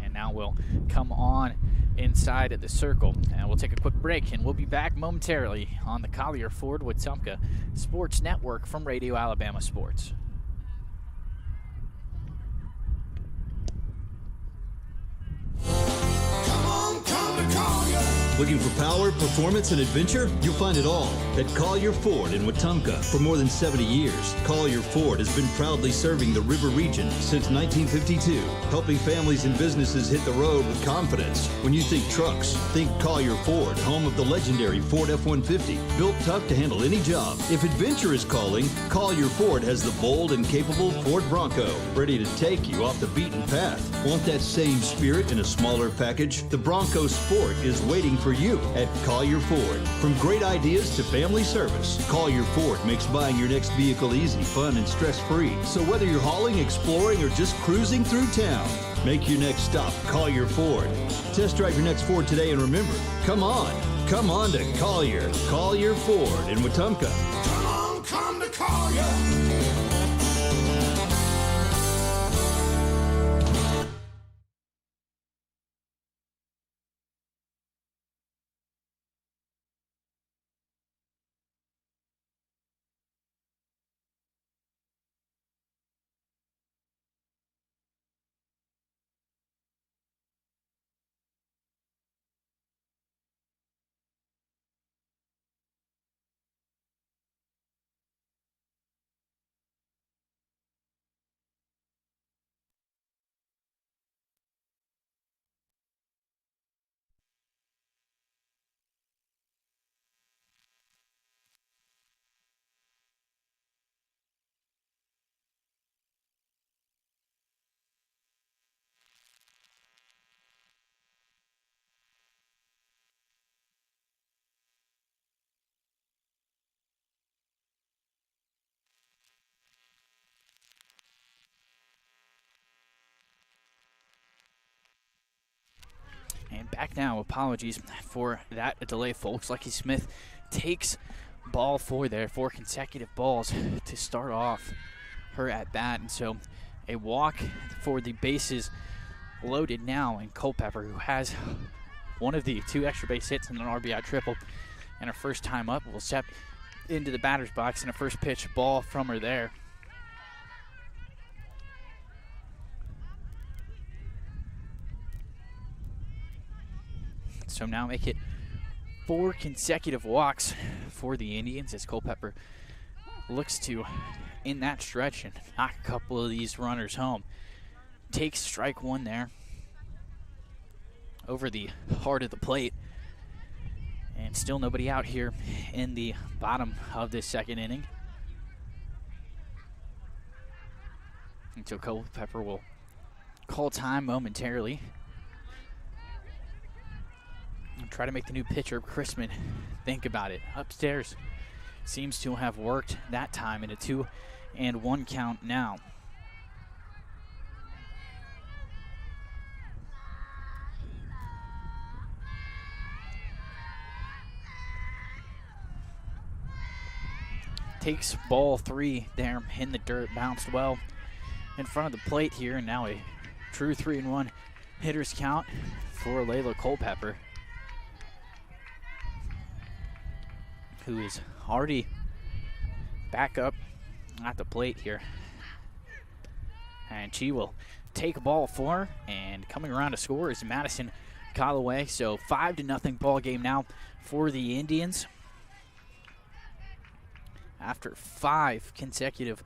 and now will come on inside of the circle. And we'll take a quick break, and we'll be back momentarily on the Collier Ford Wetumpka Sports Network from Radio Alabama Sports. Looking for power, performance, and adventure? You'll find it all at Collier Ford in Wetumpka. For more than 70 years, Collier Ford has been proudly serving the River region since 1952, helping families and businesses hit the road with confidence. When you think trucks, think Collier Ford, home of the legendary Ford F-150, built tough to handle any job. If adventure is calling, Collier Ford has the bold and capable Ford Bronco, ready to take you off the beaten path. Want that same spirit in a smaller package? The Bronco Sport is waiting for you at Collier Ford. From great ideas to family service, Collier Ford makes buying your next vehicle easy, fun, and stress-free. So whether you're hauling, exploring, or just cruising through town, make your next stop Collier Ford. Test drive your next Ford today, and remember, come on to Collier. Collier Ford in Wetumpka. Come to Collier. back now. Apologies for that delay, folks. Lucky Smith takes ball 4 there, 4 consecutive balls to start off her at bat. And so a walk for the bases loaded now. And Culpepper, who has one of the 2 extra base hits and an RBI triple, and her first time up, will step into the batter's box, and a first pitch ball from her there. So now make it 4 consecutive walks for the Indians as Culpepper looks to, in that stretch, and knock a couple of these runners home. Takes strike 1 there over the heart of the plate. And still nobody out here in the bottom of this second inning. Until Culpepper will call time momentarily. And try to make the new pitcher, Chrisman, think about it. Upstairs seems to have worked that time in a 2-1 count now. Takes ball 3 there in the dirt, bounced well in front of the plate here, and now a true 3-1 hitter's count for Layla Culpepper, who is already back up at the plate here. And she will take ball 4, and coming around to score is Madison Callaway. So 5-0 ball game now for the Indians. After 5 consecutive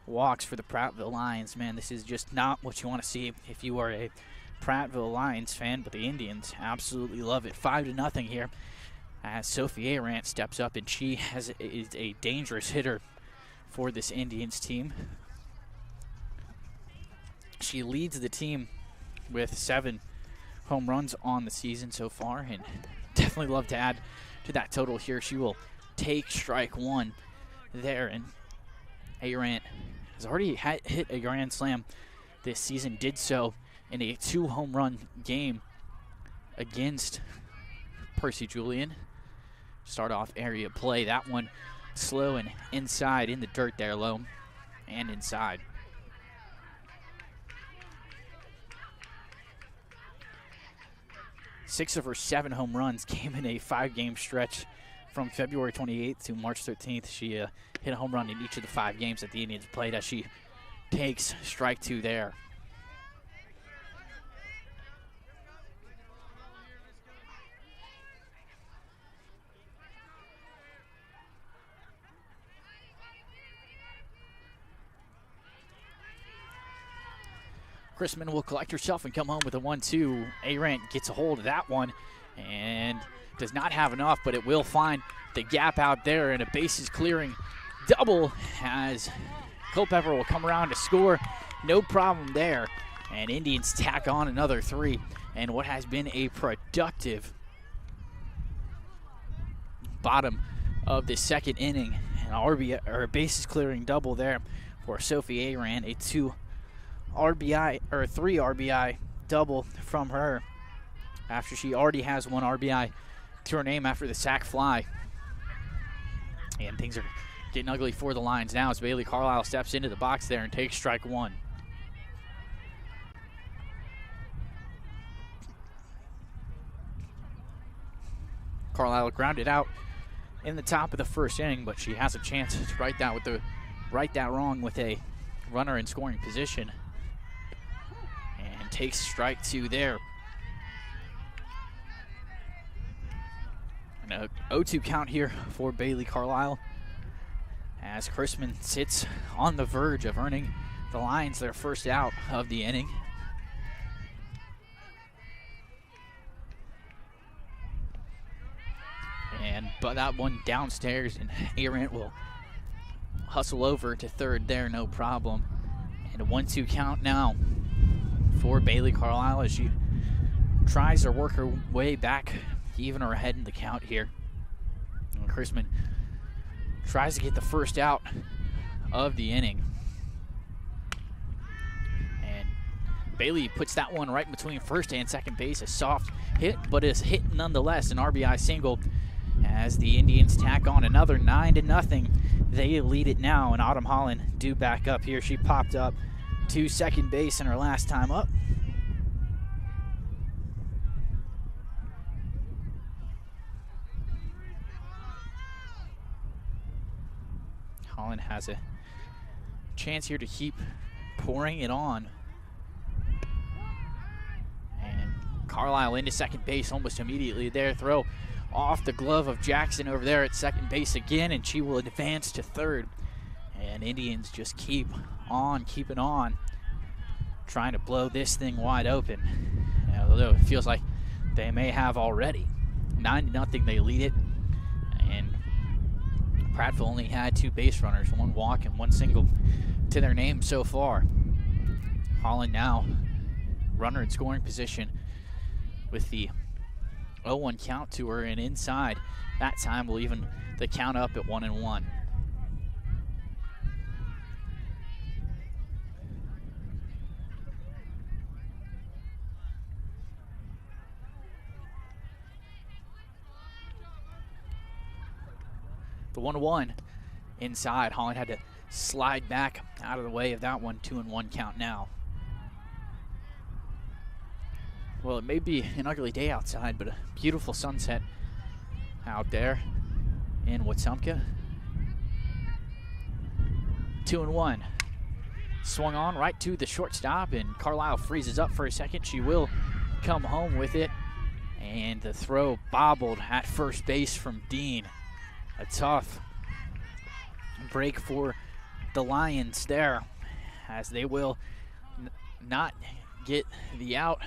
walks for the Prattville Lions. Man, this is just not what you want to see if you are a Prattville Lions fan, but the Indians absolutely love it. 5-0 here as Sophie Arant steps up, and she is a dangerous hitter for this Indians team. She leads the team with 7 home runs on the season so far, and definitely love to add to that total here. She will take strike 1 there, and Arant has already hit a grand slam this season, did so in a 2-home run game against Percy Julian. Start off area play. That one slow and inside in the dirt there, low and inside. Six of her 7 home runs came in a 5-game stretch from February 28th to March 13th. She hit a home run in each of the 5 games that the Indians played as she takes strike 2 there. Chrisman will collect herself and come home with a 1-2. Arant gets a hold of that one and does not have enough, but it will find the gap out there, and a bases clearing double as Culpepper will come around to score. No problem there, and Indians tack on another 3, and what has been a productive bottom of the second inning. An RBI or a bases clearing double there for Sophie Arant, a 3 RBI double from her after she already has 1 RBI to her name after the sac fly. And things are getting ugly for the Lions now as Bailey Carlisle steps into the box there and takes strike 1. Carlisle grounded out in the top of the first inning, but she has a chance to right that wrong with a runner in scoring position. And takes strike 2 there. And a 0-2 count here for Bailey Carlisle as Chrisman sits on the verge of earning the Lions their first out of the inning. But that one downstairs, and Arant will hustle over to third there, no problem. And a 1-2 count now for Bailey Carlisle as she tries to work her way back, even her ahead in the count here. And Chrisman tries to get the first out of the inning. And Bailey puts that one right between first and second base. A soft hit, but is hit nonetheless. An RBI single as the Indians tack on another 9-0. They lead it now, and Autumn Holland due back up here. She popped up to second base in her last time up. Holland has a chance here to keep pouring it on. And Carlisle into second base almost immediately there. Throw off the glove of Jackson over there at second base again, and she will advance to third. And Indians just keep on keeping on, trying to blow this thing wide open. Although it feels like they may have already. 9-0, they lead it. And Prattville only had 2 base runners, 1 walk and 1 single to their name so far. Holland now runner in scoring position with the 0-1 count to her, and inside that time will even the count up at 1-1. The 1-1 inside. Holland had to slide back out of the way of that one. 2-1 count now. Well, it may be an ugly day outside, but a beautiful sunset out there in Wetumpka. 2-1. Swung on right to the shortstop, and Carlisle freezes up for a second. She will come home with it. And the throw bobbled at first base from Dean. A tough break for the Lions there, as they will not get the out,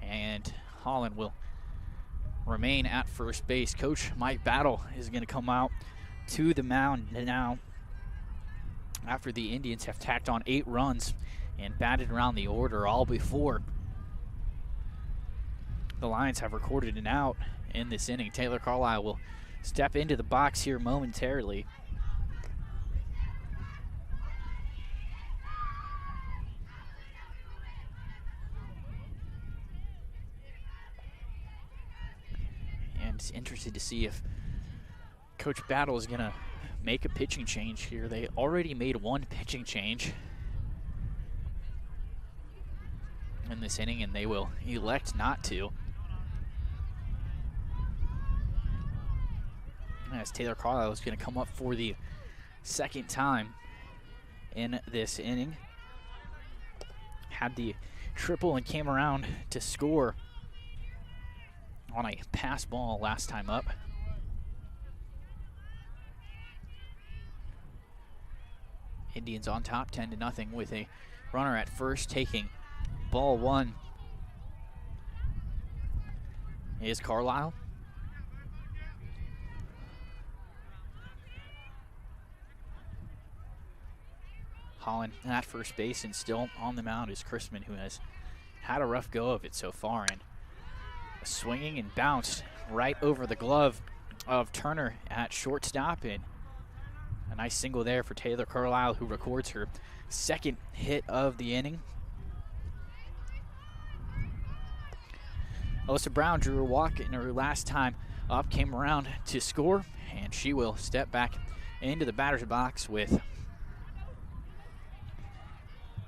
and Holland will remain at first base. Coach Mike Battle is going to come out to the mound now after the Indians have tacked on 8 runs and batted around the order all before the Lions have recorded an out in this inning. Taylor Carlisle will step into the box here momentarily. And interested to see if Coach Battle is going to make a pitching change here. They already made 1 pitching change in this inning, and they will elect not to, as Taylor Carlisle is going to come up for the second time in this inning. Had the triple and came around to score on a pass ball last time up. Indians on top 10-0 with a runner at first, taking ball 1 is Carlisle. Holland at first base, and still on the mound is Chrisman, who has had a rough go of it so far, and swinging and bounced right over the glove of Turner at shortstop, and a nice single there for Taylor Carlisle, who records her 2nd hit of the inning. Alyssa Brown drew a walk in her last time up, came around to score, and she will step back into the batter's box with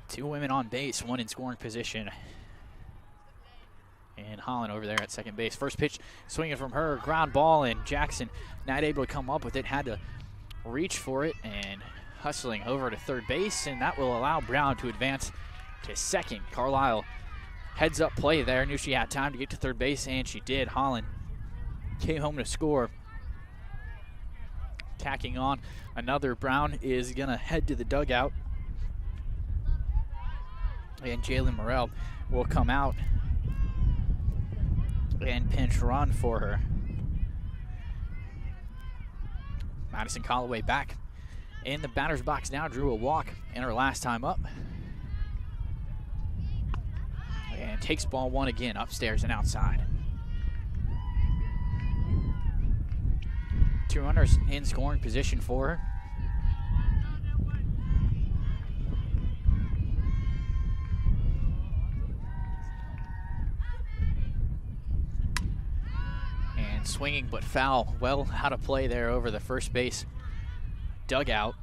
2 women on base, 1 in scoring position. And Holland over there at second base. First pitch swinging from her, ground ball, and Jackson not able to come up with it. Had to reach for it and hustling over to third base, and that will allow Brown to advance to second. Carlisle heads up play there. Knew she had time to get to third base, and she did. Holland came home to score. Tacking on another. Brown is going to head to the dugout, and Jalen Morrell will come out and pinch run for her. Madison Callaway back in the batter's box now. Drew a walk in her last time up, and takes ball 1 again upstairs and outside. 2 runners in scoring position for her. And swinging but foul. Well out of play there over the first base dugout.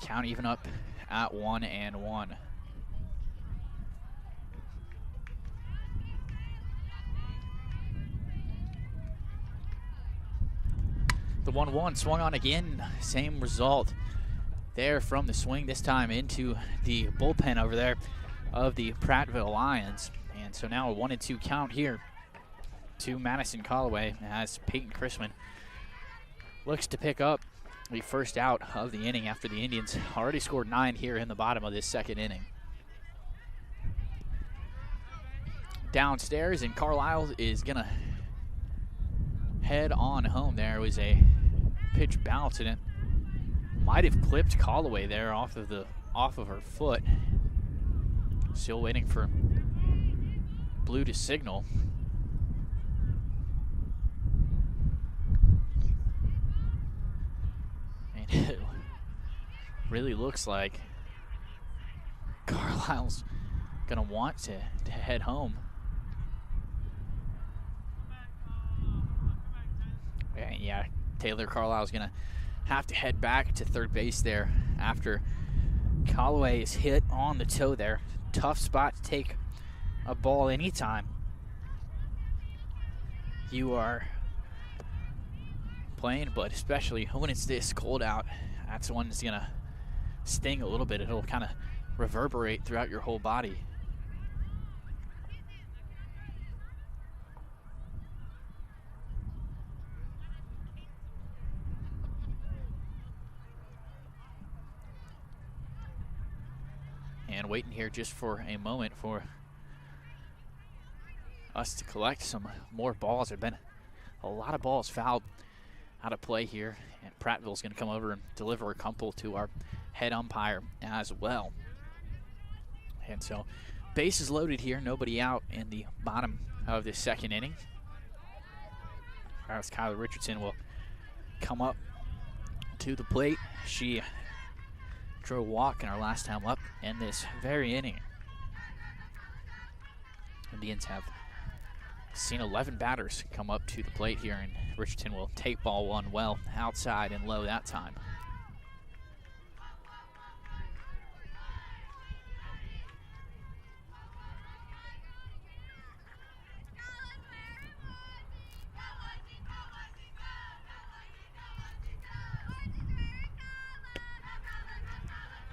Count even up at 1-1. The 1-1 swung on again. Same result there from the swing, this time into the bullpen over there of the Prattville Lions. And so now a 1-2 count here to Madison Callaway as Peyton Chrisman looks to pick up the first out of the inning after the Indians already scored 9 here in the bottom of this second inning. Downstairs, and Carlisle is going to head on home. There was a pitch bounce, and it might have clipped Callaway there off of her foot. Still waiting for Blue to signal. And it really looks like Carlisle's gonna want to head home. And yeah, Taylor Carlisle's gonna have to head back to third base there after Callaway is hit on the toe there. Tough spot to take a ball anytime you are playing, but especially when it's this cold out, that's the one that's gonna sting a little bit. It'll kind of reverberate throughout your whole body. And waiting here just for a moment for us to collect some more balls. There have been a lot of balls fouled out of play here, and Prattville's going to come over and deliver a couple to our head umpire as well. And so bases loaded here, nobody out in the bottom of the second inning. As Kyler Richardson will come up to the plate. She drew a walk in our last time up in this very inning. Indians have seen 11 batters come up to the plate here, and Richardson will take ball one well outside and low that time.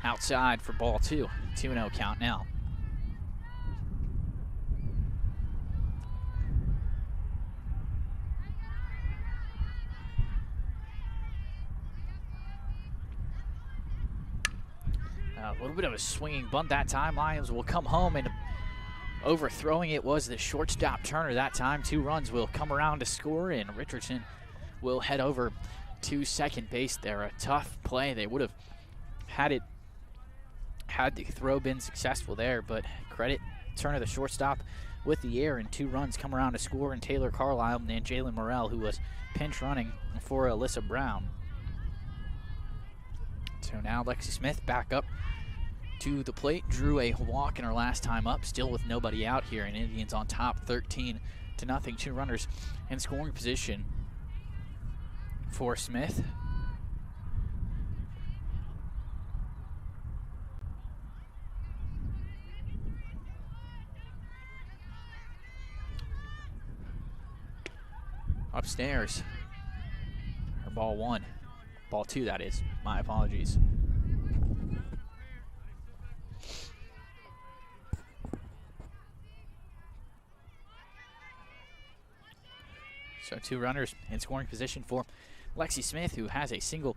Outside for ball two. 2-0 count now. A little bit of a swinging bunt that time. Lions will come home, and overthrowing it was the shortstop Turner that time. 2 runs will come around to score, and Richardson will head over to second base there. A tough play. They would have had the throw been successful there, but credit Turner, the shortstop, with the air, and 2 runs come around to score, and Taylor Carlisle and Jalen Morrell, who was pinch running for Alyssa Brown. So now Lexi Smith back up to the plate, drew a walk in her last time up, still with nobody out here, and Indians on top 13-0. 2 runners in scoring position for Smith. Upstairs, or ball 1. Ball 2, that is. My apologies. So 2 runners in scoring position for Lexi Smith, who has a single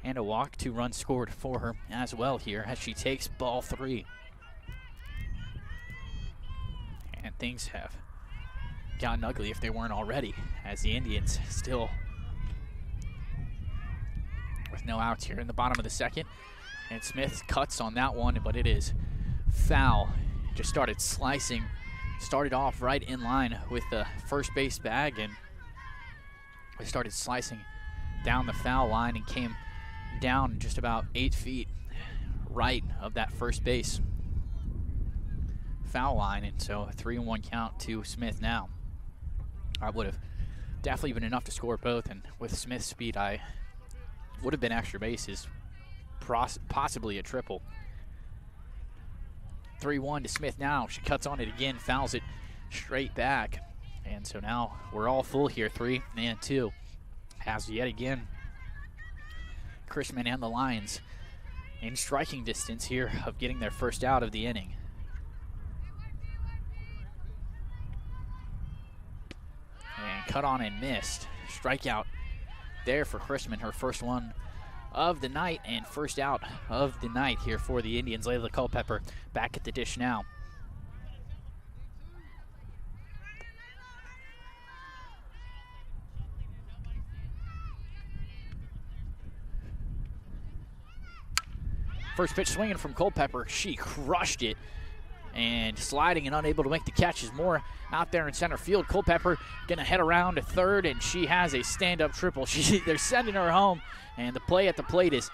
and a walk. 2 runs scored for her as well here as she takes ball 3. And things have gotten ugly if they weren't already, as the Indians still with no outs here in the bottom of the second. And Smith cuts on that one, but it is foul. Just started slicing, started off right in line with the first base bag, and they started slicing down the foul line and came down just about 8 feet right of that first base foul line, and so a 3-1 count to Smith now. I would have definitely been enough to score both, and with Smith's speed, I would have been extra bases, possibly a triple. 3-1 to Smith now. She cuts on it again, fouls it straight back. And so now we're all full here, 3-2. Has yet again Chrisman and the Lions in striking distance here of getting their first out of the inning. And cut on and missed. Strikeout there for Chrisman, her first one of the night and first out of the night here for the Indians. Layla Culpepper back at the dish now. First pitch swinging from Culpepper. She crushed it. And sliding and unable to make the catch is Moore out there in center field. Culpepper going to head around to third, and she has a stand-up triple. They're sending her home, and the play at the plate is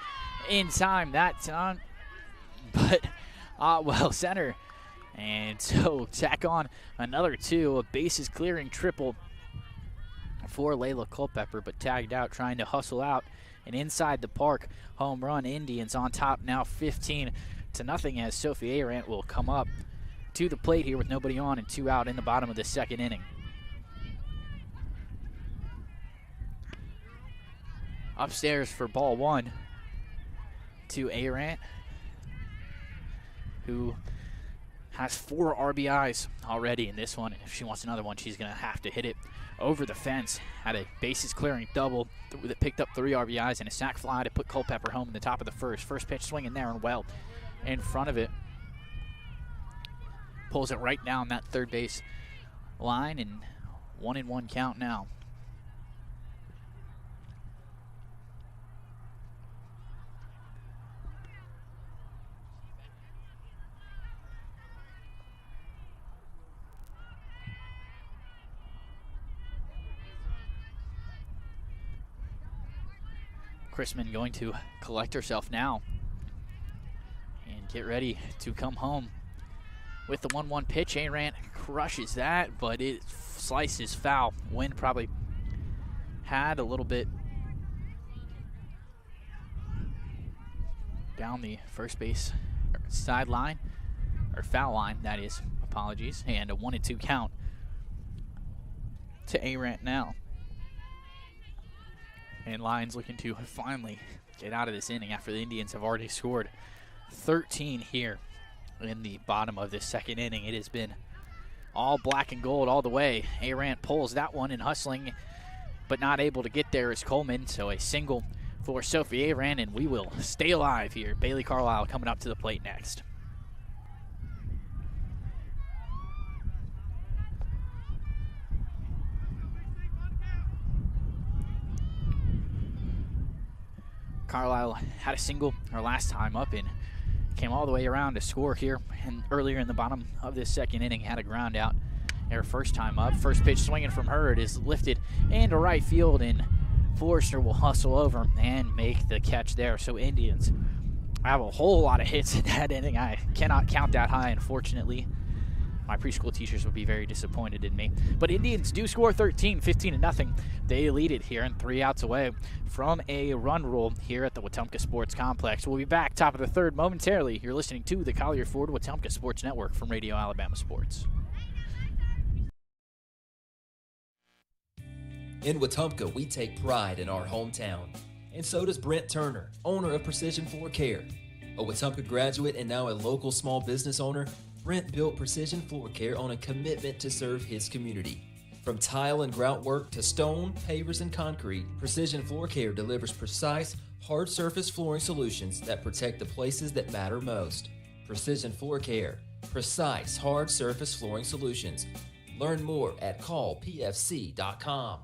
in time that time. But, center. And so tack on another two, a bases-clearing triple for Layla Culpepper, but tagged out trying to hustle out an inside the park home run. Indians on top now 15-0 as Sophie Arant will come up to the plate here with nobody on and 2 out in the bottom of the second inning. Upstairs for ball one to Arant, who has 4 RBIs already in this one. If she wants another one, she's going to have to hit it over the fence. Had a bases clearing double that picked up 3 RBIs and a sac fly to put Culpepper home in the top of the first. First pitch swinging there and well in front of it. Pulls it right down that third base line, and 1-1 count now. Chrisman going to collect herself now and get ready to come home with the 1-1 pitch. Arant crushes that, but it slices foul. Wind probably had a little bit down the first base sideline, or foul line, that is. Apologies. And a 1-2 count to Arant now. And Lions looking to finally get out of this inning after the Indians have already scored 13 here in the bottom of this second inning. It has been all black and gold all the way. Arant pulls that one and hustling, but not able to get there is Coleman. So a single for Sophie Arant, and we will stay alive here. Bailey Carlisle coming up to the plate next. Carlisle had a single her last time up and came all the way around to score here. And earlier in the bottom of this second inning, had a ground out her first time up. First pitch swinging from her. It is lifted into right field, and Forrester will hustle over and make the catch there. So Indians have a whole lot of hits in that inning. I cannot count that high, unfortunately. My preschool teachers would be very disappointed in me. But Indians do score 13, 15-0. They lead it here and 3 outs away from a run rule here at the Wetumpka Sports Complex. We'll be back top of the third momentarily. You're listening to the Collier Ford Wetumpka Sports Network from Radio Alabama Sports. In Wetumpka, we take pride in our hometown. And so does Brent Turner, owner of Precision Floor Care. A Wetumpka graduate and now a local small business owner, Brent built Precision Floor Care on a commitment to serve his community. From tile and grout work to stone, pavers, and concrete, Precision Floor Care delivers precise, hard surface flooring solutions that protect the places that matter most. Precision Floor Care. Precise, hard surface flooring solutions. Learn more at callpfc.com.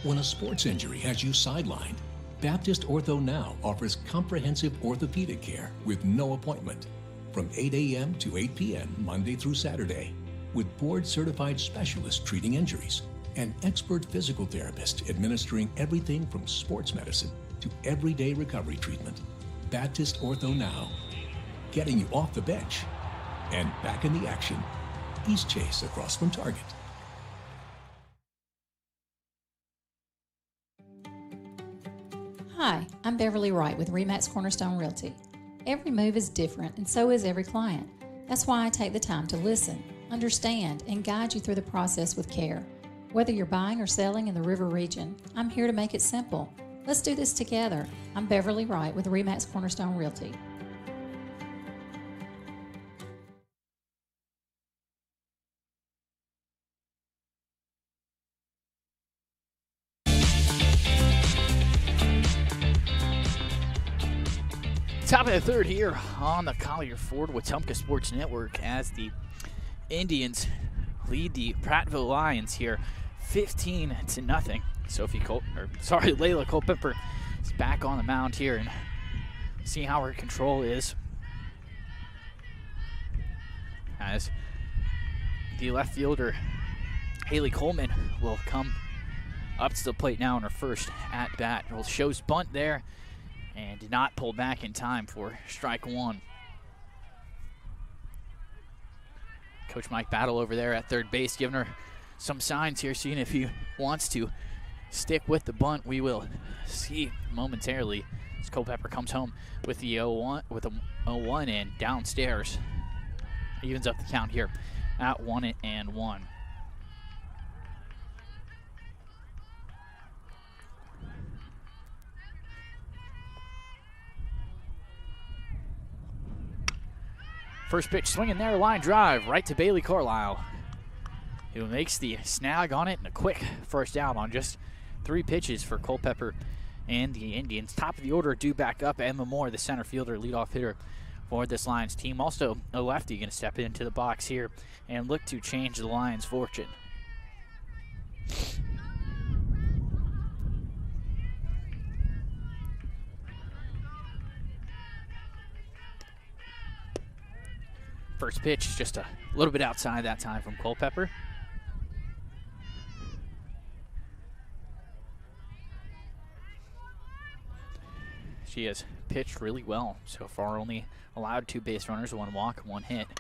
When a sports injury has you sidelined, Baptist Ortho Now offers comprehensive orthopedic care with no appointment from 8 a.m. to 8 p.m. Monday through Saturday, with board-certified specialists treating injuries and expert physical therapists administering everything from sports medicine to everyday recovery treatment. Baptist Ortho Now. getting you off the bench and back in the action. He's Chase across from Target. Hi, I'm Beverly Wright with RE/MAX Cornerstone Realty. Every move is different, and so is every client. That's why I take the time to listen, understand, and guide you through the process with care. Whether you're buying or selling in the River region, I'm here to make it simple. Let's do this together. I'm Beverly Wright with RE/MAX Cornerstone Realty. Top of the third here on the Collier Ford Wetumpka Sports Network as the Indians lead the Prattville Lions here 15-0. Layla Culpepper is back on the mound here and see how her control is as the left fielder Haley Coleman will come up to the plate now in her first at bat. Well, shows bunt there and did not pull back in time for strike one. Coach Mike Battle over there at third base giving her some signs here, seeing if he wants to stick with the bunt. We will see momentarily as Culpepper comes home with the 0-1 and downstairs. Evens up the count here at 1-1. First pitch swinging there, line drive right to Bailey Carlisle, who makes the snag on it and a quick first out on just 3 pitches for Culpepper and the Indians. Top of the order due back up. Emma Moore, the center fielder, leadoff hitter for this Lions team. Also a lefty going to step into the box here and look to change the Lions' fortune. First pitch just a little bit outside that time from Culpepper. She has pitched really well so far, only allowed 2 base runners, 1 walk, 1 hit.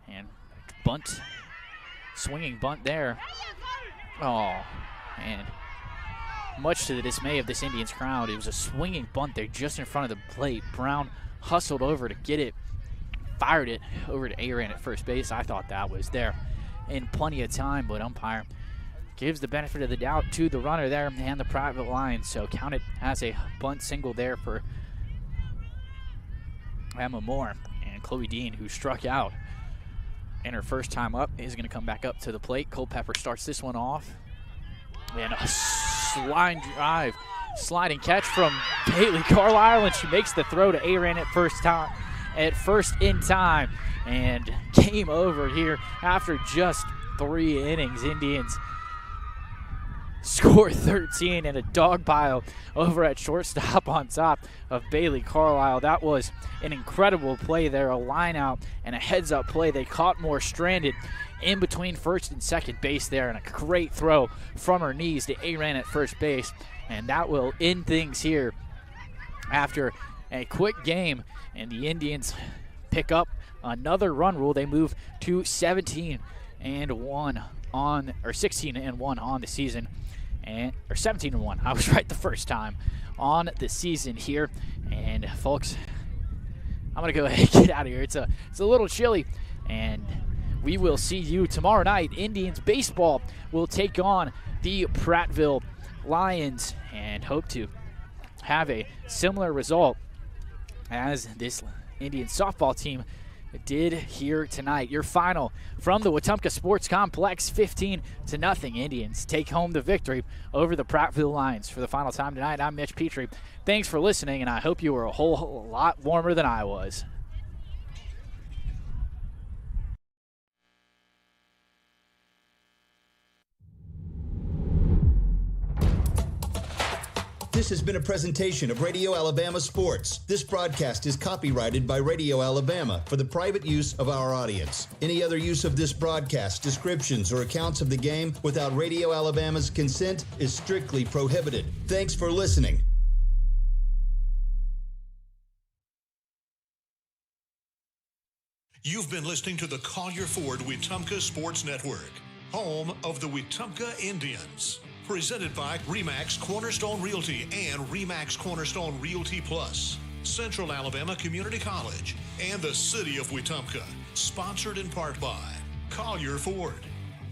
And bunt, swinging bunt there. Oh, and much to the dismay of this Indians crowd, it was a swinging bunt there just in front of the plate. Brown hustled over to get it, fired it over to Aaron at first base. I thought that was there in plenty of time, but umpire gives the benefit of the doubt to the runner there and the Prattville Lions. So counted as a bunt single there for Emma Moore. And Chloe Dean, who struck out in her first time up, is going to come back up to the plate. Culpepper starts this one off. And a sliding catch from Bailey Carlisle, and she makes the throw to Aaron at first in time, and game over here after just 3 innings. Indians score 13 in a dog pile over at shortstop on top of Bailey Carlisle. That was an incredible play there, a line out and a heads up play. They caught Moore stranded in between first and second base there, and a great throw from her knees to Aaron at first base, and that will end things here after a quick game. And the Indians pick up another run rule. They move to 16-1 on the season, or 17-1. I was right the first time on the season here. And folks, I'm gonna go ahead and get out of here. It's a little chilly, and we will see you tomorrow night. Indians baseball will take on the Prattville Lions, and hope to have a similar result as this Indian softball team did here tonight. Your final from the Wetumpka Sports Complex, 15-0. Indians take home the victory over the Prattville Lions. For the final time tonight, I'm Mitch Petrie. Thanks for listening, and I hope you were a whole lot warmer than I was. This has been a presentation of Radio Alabama Sports. This broadcast is copyrighted by Radio Alabama for the private use of our audience. Any other use of this broadcast, descriptions, or accounts of the game without Radio Alabama's consent is strictly prohibited. Thanks for listening. You've been listening to the Collier Ford Wetumpka Sports Network, home of the Wetumpka Indians. Presented by RE/MAX Cornerstone Realty and RE/MAX Cornerstone Realty Plus, Central Alabama Community College, and the City of Wetumpka. Sponsored in part by Collier Ford,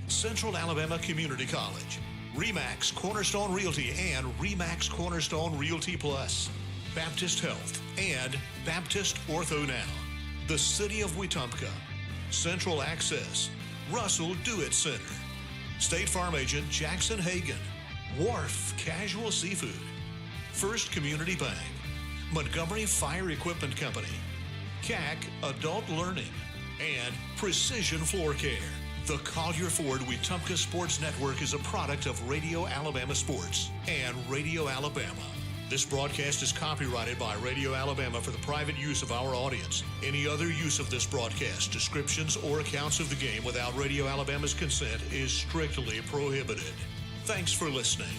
Central Alabama Community College, RE/MAX Cornerstone Realty and RE/MAX Cornerstone Realty Plus, Baptist Health, and Baptist Ortho Now, the City of Wetumpka, Central Access, Russell Do-It Center, State Farm Agent Jackson Hagan, Wharf Casual Seafood, First Community Bank, Montgomery Fire Equipment Company, CAC Adult Learning, and Precision Floor Care. The Collier Ford Wetumpka Sports Network is a product of Radio Alabama Sports and Radio Alabama. This broadcast is copyrighted by Radio Alabama for the private use of our audience. Any other use of this broadcast, descriptions, or accounts of the game without Radio Alabama's consent is strictly prohibited. Thanks for listening.